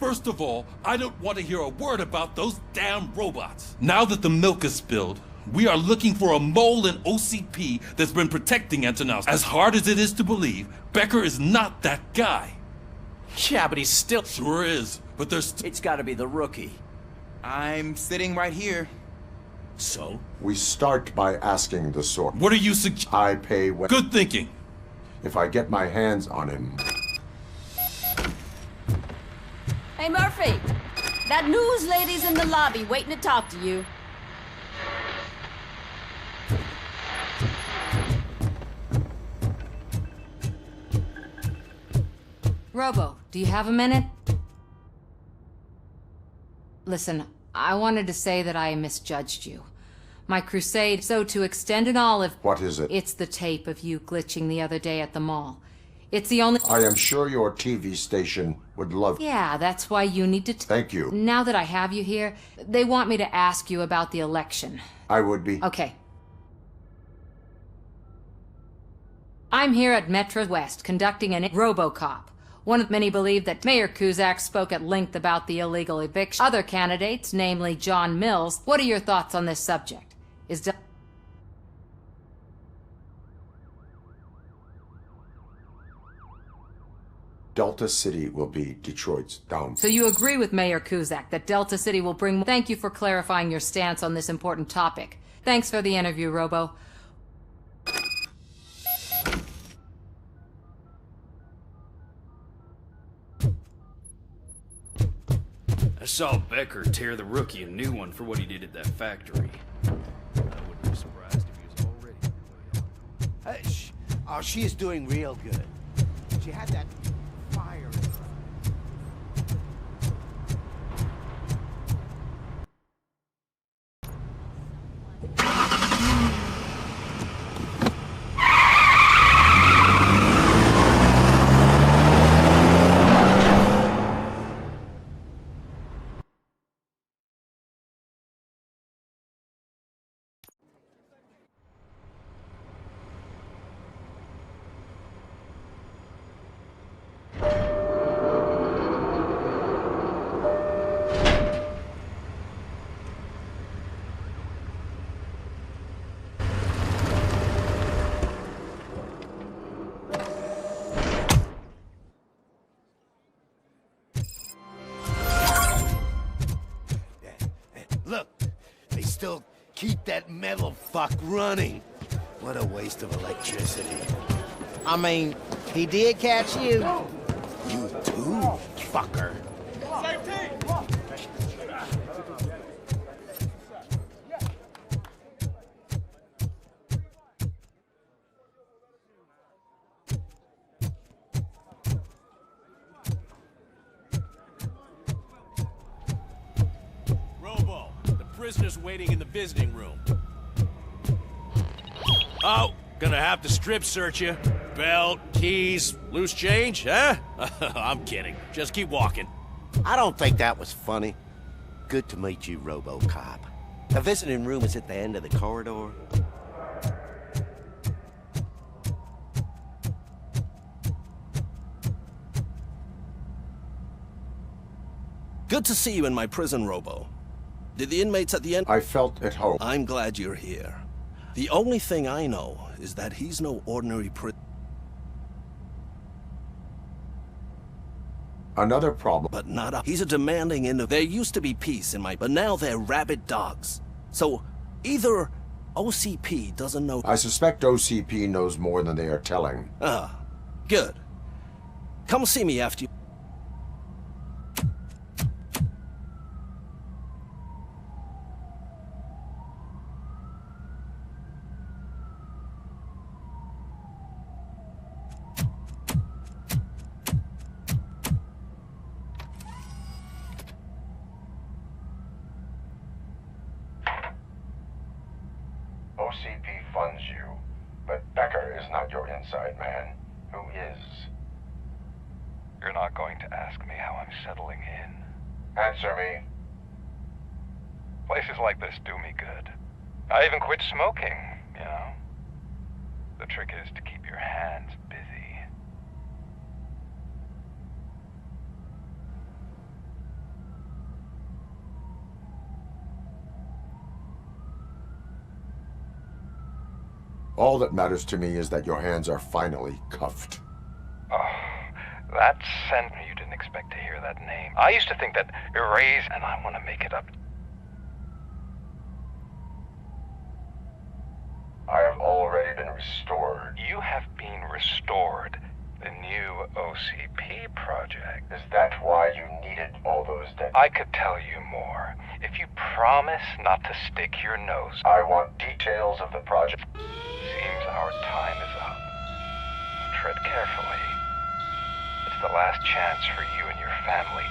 [SPEAKER 1] First of all, I don't want to hear a word about those damn robots. Now that the milk is spilled, We are looking for a mole in OCP that's been protecting Antonowski. As hard as it is to believe, Becker is not that guy.
[SPEAKER 8] Yeah, but he's still...
[SPEAKER 1] Sure is, but there's...
[SPEAKER 15] It's gotta be the rookie.
[SPEAKER 24] I'm sitting right here.
[SPEAKER 1] So?
[SPEAKER 3] We start by asking the source.
[SPEAKER 1] What are you suggesting?
[SPEAKER 3] I pay when...
[SPEAKER 1] Good thinking.
[SPEAKER 3] If I get my hands on him...
[SPEAKER 14] Hey, Murphy! That news lady's in the lobby waiting to talk to you.
[SPEAKER 18] Robo, do you have a minute? Listen, I wanted to say that I misjudged you. My crusade, so to extend an olive...
[SPEAKER 3] What is it?
[SPEAKER 18] It's the tape of you glitching the other day at the mall. It's the only...
[SPEAKER 3] I am sure your TV station would love...
[SPEAKER 18] Yeah, that's why you need to...
[SPEAKER 3] Thank you.
[SPEAKER 18] Now that I have you here, they want me to ask you about the election.
[SPEAKER 3] I would be...
[SPEAKER 18] Okay. I'm here at Metro West conducting an RoboCop. One of many believe that Mayor Cusack spoke at length about the illegal eviction. Other candidates, namely John Mills, what are your thoughts on this subject?
[SPEAKER 3] Delta City will be Detroit's down.
[SPEAKER 18] So you agree with Mayor Cusack that Delta City will bring... Thank you for clarifying your stance on this important topic. Thanks for the interview, Robo.
[SPEAKER 5] I saw Becker tear the rookie a new one for what he did at that factory. I wouldn't be surprised if he was already...
[SPEAKER 15] Oh, she is doing real good. She had that fire in her. Look, they still keep that metal fuck running. What a waste of electricity.
[SPEAKER 6] I mean, he did catch you.
[SPEAKER 15] You too, fucker.
[SPEAKER 8] Robo, the prisoner's waiting in the visiting room. Oh, gonna have to strip search you. Belt, keys, loose change, huh? I'm kidding. Just keep walking.
[SPEAKER 15] I don't think that was funny. Good to meet you, RoboCop. The visiting room is at the end of the corridor.
[SPEAKER 20] Good to see you in my prison, Robo. Did the inmates at the end...
[SPEAKER 3] I felt at home.
[SPEAKER 20] I'm glad you're here. The only thing I know is that he's no ordinary
[SPEAKER 3] Another problem.
[SPEAKER 20] But not a... He's a demanding There used to be peace in my... But now they're rabid dogs. So, either OCP doesn't know...
[SPEAKER 3] I suspect OCP knows more than they are telling.
[SPEAKER 20] Ah, good. Come see me after you...
[SPEAKER 3] OCP funds you, but Becker is not your inside man. Who is?
[SPEAKER 21] You're not going to ask me how I'm settling in.
[SPEAKER 3] Answer me.
[SPEAKER 21] Places like this do me good. I even quit smoking, you know. The trick is to keep your hands busy.
[SPEAKER 3] All that matters to me is that your hands are finally cuffed.
[SPEAKER 21] Oh, that sent me. You didn't expect to hear that name. I used to think that erase, and I want to make it up. I have already been restored. You have been restored. The new OCP project. Is that why you needed all those days? I could tell you more. If you promise not to stick your nose. I want details of the project. Seems our time is up. Tread carefully. It's the last chance for you and your family.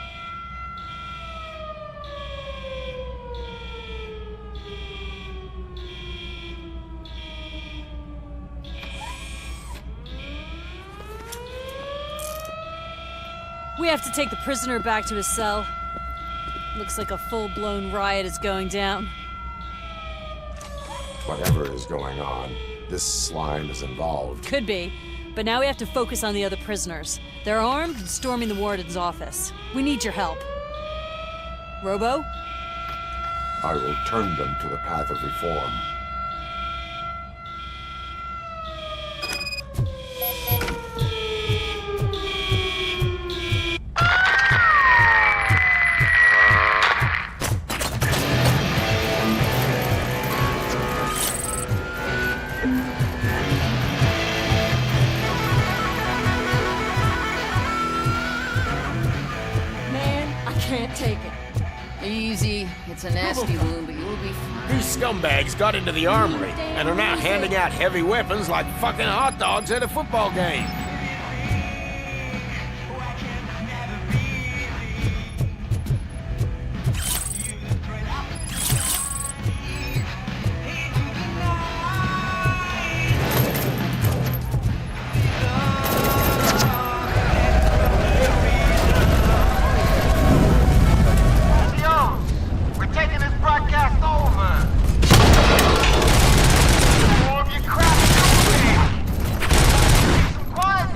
[SPEAKER 13] We have to take the prisoner back to his cell. Looks like a full-blown riot is going down.
[SPEAKER 3] Whatever is going on, this slime is involved.
[SPEAKER 13] Could be, but now we have to focus on the other prisoners. They're armed and storming the warden's office. We need your help. Robo?
[SPEAKER 3] I will turn them to the path of reform.
[SPEAKER 2] Can't take it. Easy. It's a nasty wound, but you'll be fine.
[SPEAKER 15] These scumbags got into the armory and are now handing out heavy weapons like fucking hot dogs at a football game.
[SPEAKER 19] Quiet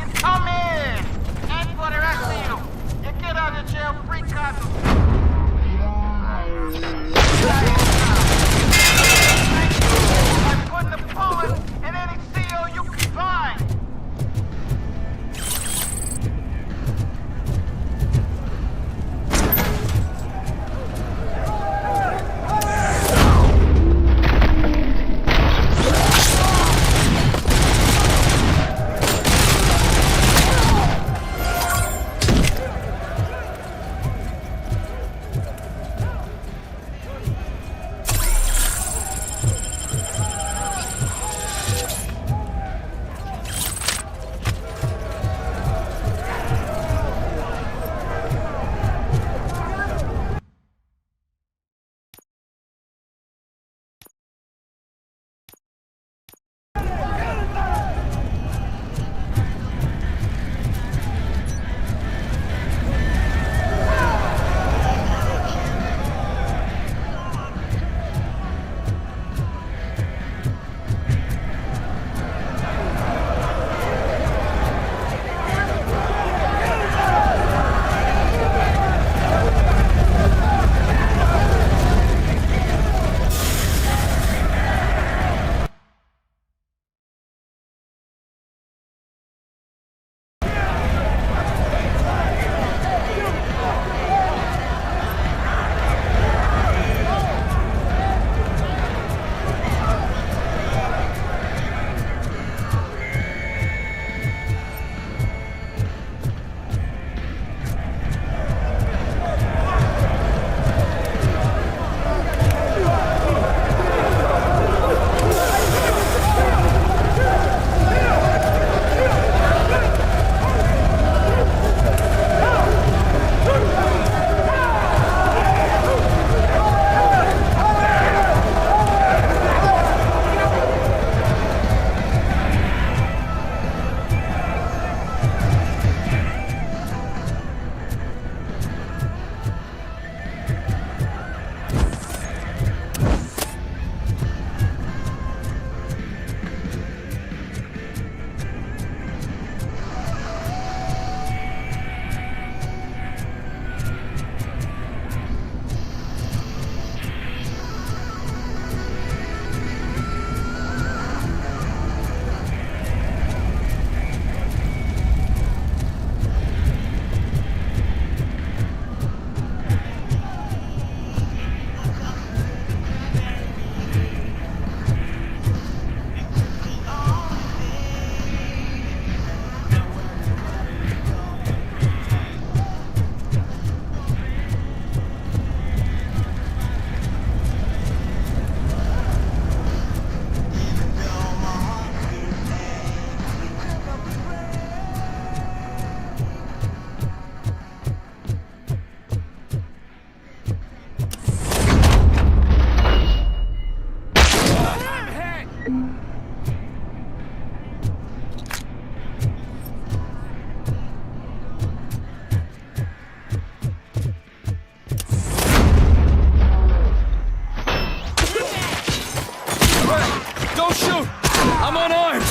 [SPEAKER 11] I'm unarmed!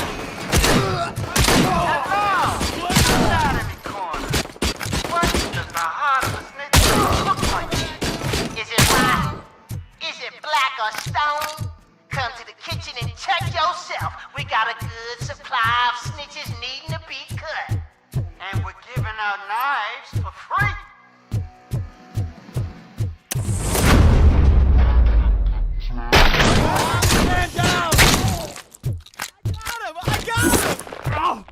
[SPEAKER 2] Is it rotten? Is it black or stone? Come to the kitchen and check yourself. We got a good supply of snitches needing to be cut. And we're giving out knives for free.
[SPEAKER 15] Stand down! I got him! Oh.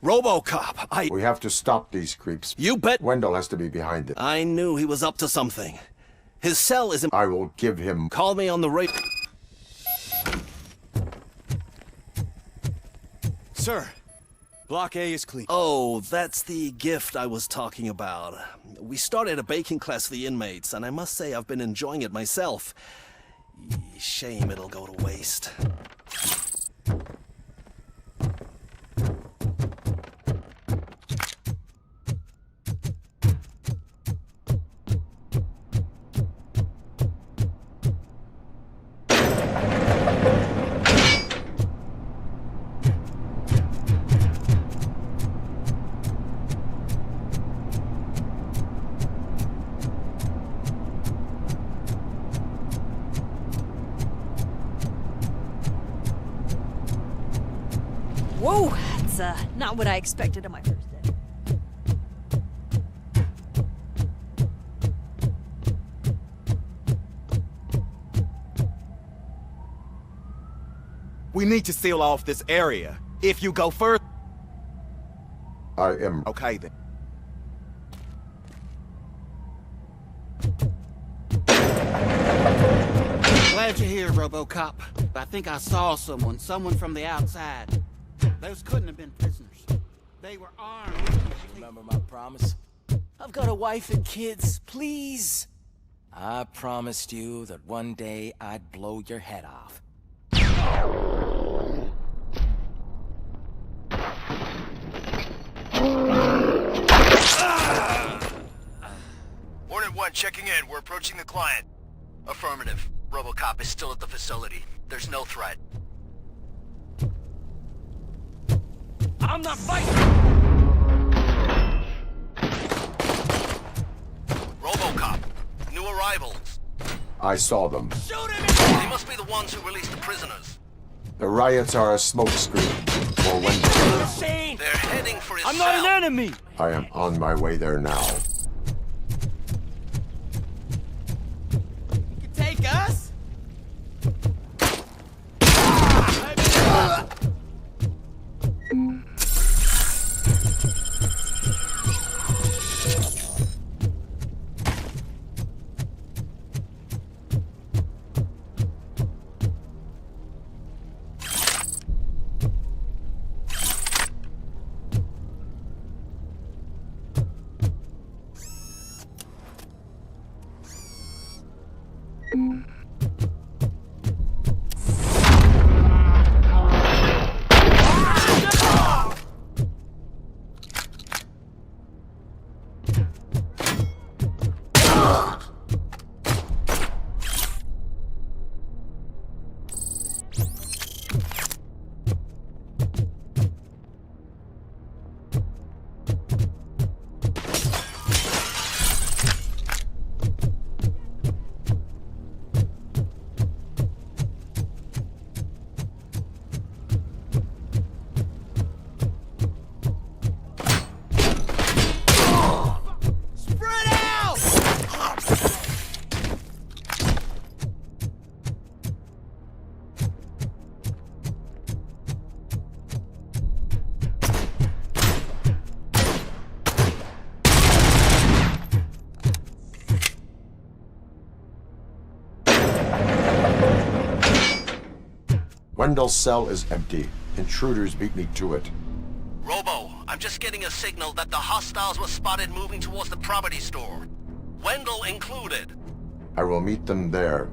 [SPEAKER 20] RoboCop,
[SPEAKER 3] We have to stop these creeps.
[SPEAKER 20] You bet.
[SPEAKER 3] Wendell has to be behind it.
[SPEAKER 20] I knew he was up to something. His cell is in...
[SPEAKER 3] I will give him...
[SPEAKER 20] Call me on the radio.
[SPEAKER 11] Sir, Block A is clean.
[SPEAKER 20] Oh, that's the gift I was talking about. We started a baking class for the inmates, and I must say I've been enjoying it myself. Shame it'll go to waste.
[SPEAKER 13] Whoa, that's not what I expected on my first day.
[SPEAKER 23] We need to seal off this area. If you go further...
[SPEAKER 3] I am...
[SPEAKER 23] Okay, then.
[SPEAKER 4] Glad you're here, RoboCop. I think I saw someone from the outside. Those couldn't have been prisoners. They were armed.
[SPEAKER 10] Remember my promise?
[SPEAKER 6] I've got a wife and kids. Please.
[SPEAKER 10] I promised you that one day I'd blow your head off.
[SPEAKER 9] Hornet 1 checking in. We're approaching the client. Affirmative. RoboCop is still at the facility. There's no threat.
[SPEAKER 5] I'm not fighting!
[SPEAKER 9] RoboCop. New arrivals.
[SPEAKER 3] I saw them.
[SPEAKER 9] They must be the ones who released the prisoners.
[SPEAKER 3] The riots are a smokescreen for Wendell.
[SPEAKER 9] They're heading for his
[SPEAKER 5] I'm not
[SPEAKER 9] cell.
[SPEAKER 5] an enemy!
[SPEAKER 3] I am on my way there now.
[SPEAKER 4] You can take us?
[SPEAKER 3] Wendell's cell is empty. Intruders beat me to it.
[SPEAKER 9] Robo, I'm just getting a signal that the hostiles were spotted moving towards the property store. Wendell included.
[SPEAKER 3] I will meet them there.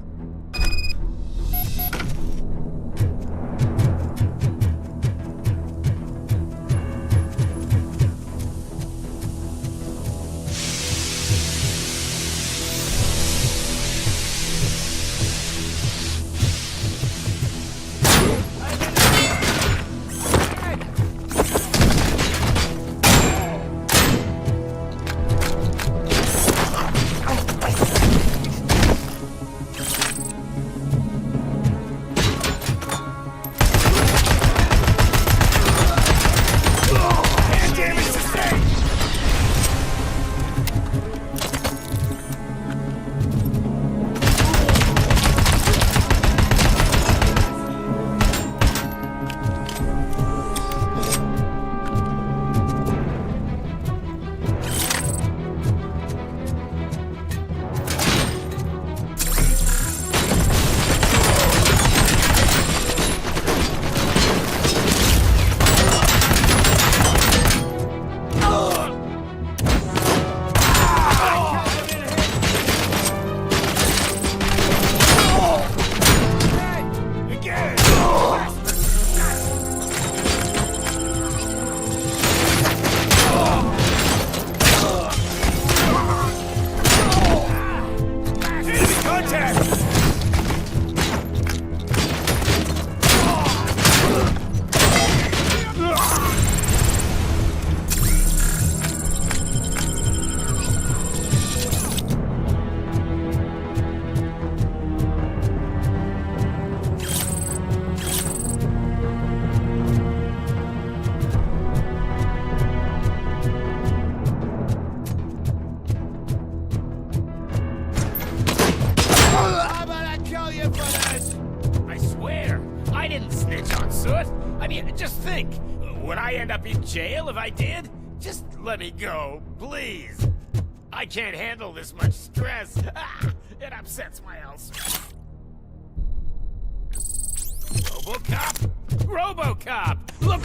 [SPEAKER 8] Would I end up in jail if I did? Just let me go, please. I can't handle this much stress. It upsets my ulcer. RoboCop? RoboCop! Look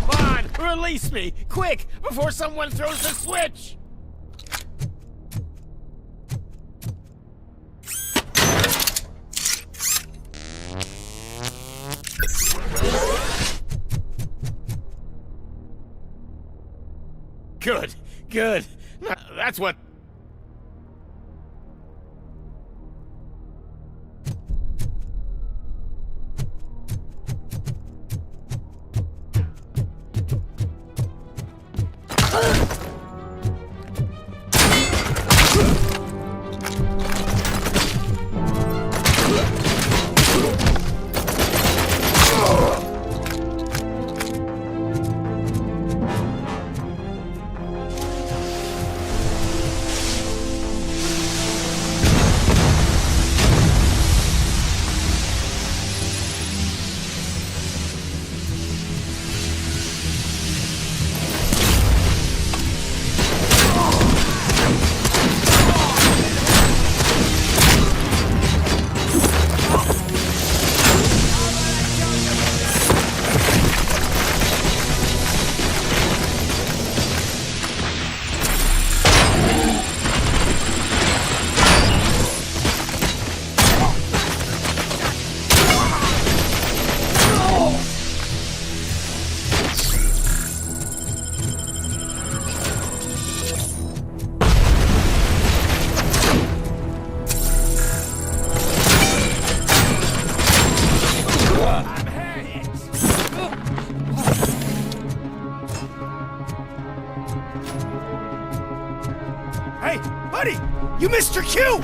[SPEAKER 8] what... Release me! Quick! Before someone throws the switch! Good, good. That's what...
[SPEAKER 15] Hey, buddy! You missed your cue!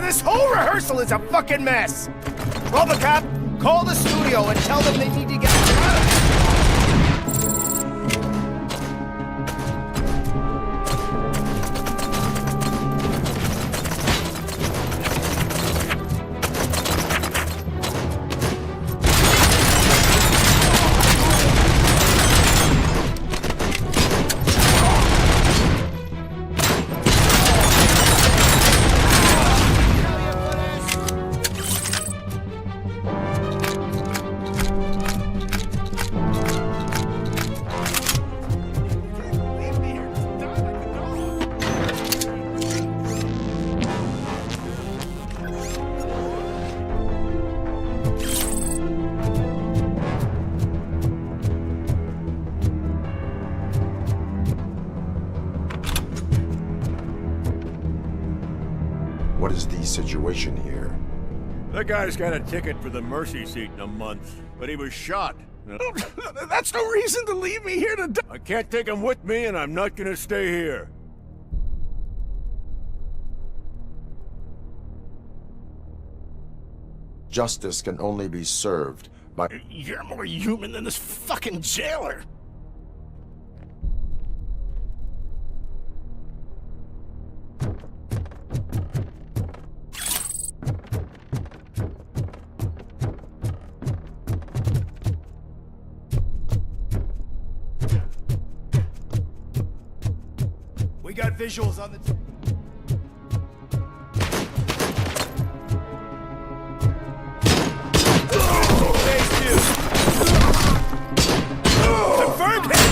[SPEAKER 15] This whole rehearsal is a fucking mess! RoboCop, call the studio and tell them they need to get...
[SPEAKER 3] What is the situation here?
[SPEAKER 12] That guy's got a ticket for the mercy seat in a month, but he was shot. That's no reason to leave me here to die. I can't take him with me, and I'm not gonna stay here.
[SPEAKER 3] Justice can only be served by...
[SPEAKER 15] You're more human than this fucking jailer! We got visuals on the... Confirmed hit!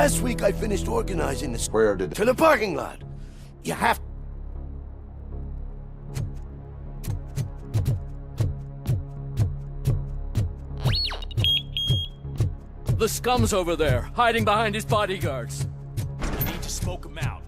[SPEAKER 15] Last week I finished organizing the
[SPEAKER 3] Where did...
[SPEAKER 15] to the parking lot. You have...
[SPEAKER 10] The scum's over there, hiding behind his bodyguards.
[SPEAKER 8] We need to smoke him out.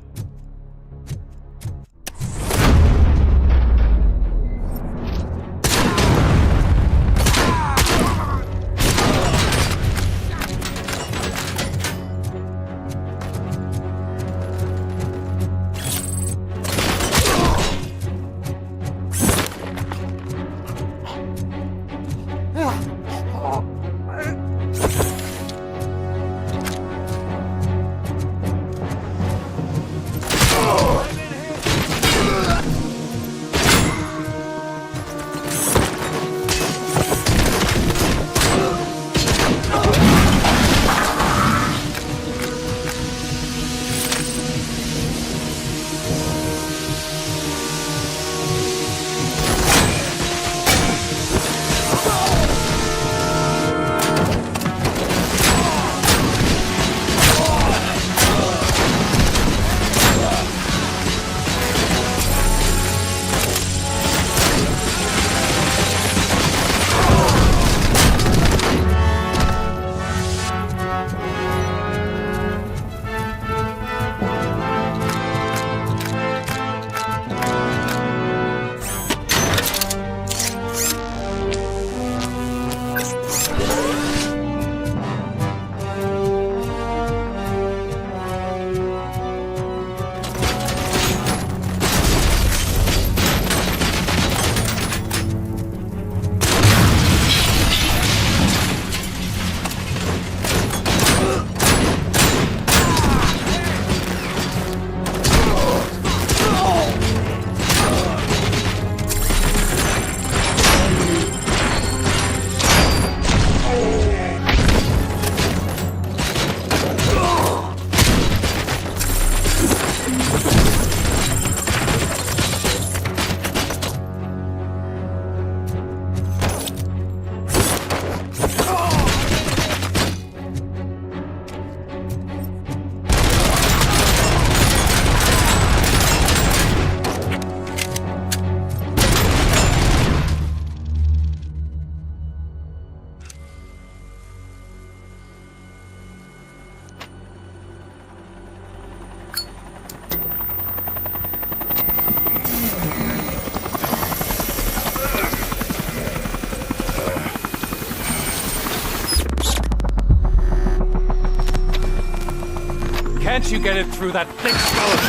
[SPEAKER 7] Can't you get it through that thick skull of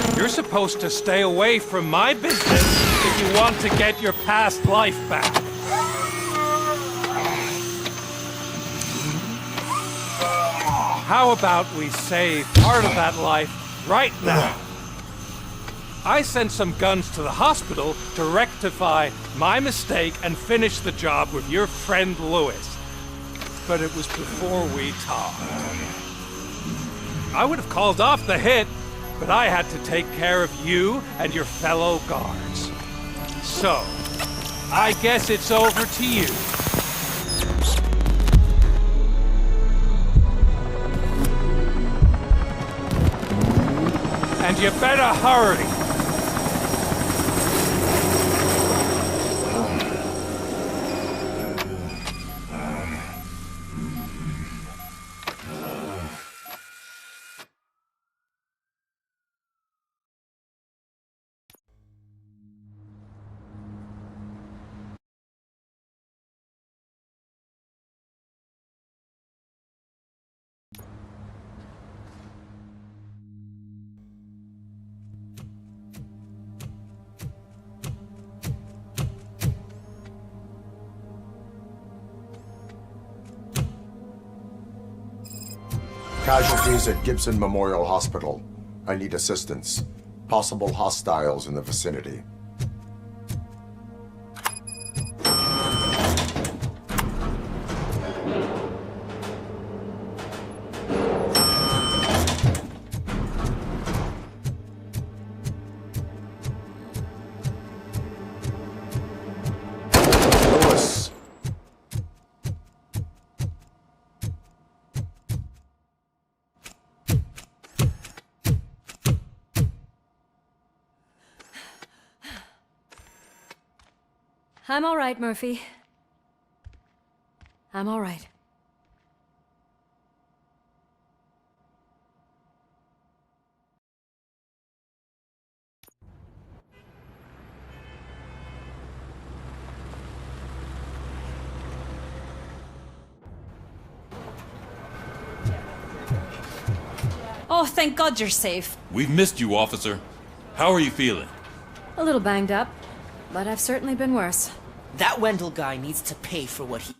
[SPEAKER 7] yours? You're supposed to stay away from my business if you want to get your past life back. How about we save part of that life right now? I sent some guns to the hospital to rectify my mistake and finish the job with your friend Lewis. But it was before we talked. I would have called off the hit, but I had to take care of you and your fellow guards. So, I guess it's over to you. And you better hurry.
[SPEAKER 3] Casualties at Gibson Memorial Hospital. I need assistance. Possible hostiles in the vicinity. Lewis.
[SPEAKER 18] I'm all right, Murphy. I'm all right.
[SPEAKER 13] Oh, thank God you're safe.
[SPEAKER 1] We've missed you, officer. How are you feeling?
[SPEAKER 18] A little banged up, but I've certainly been worse.
[SPEAKER 6] That Wendell guy needs to pay for what he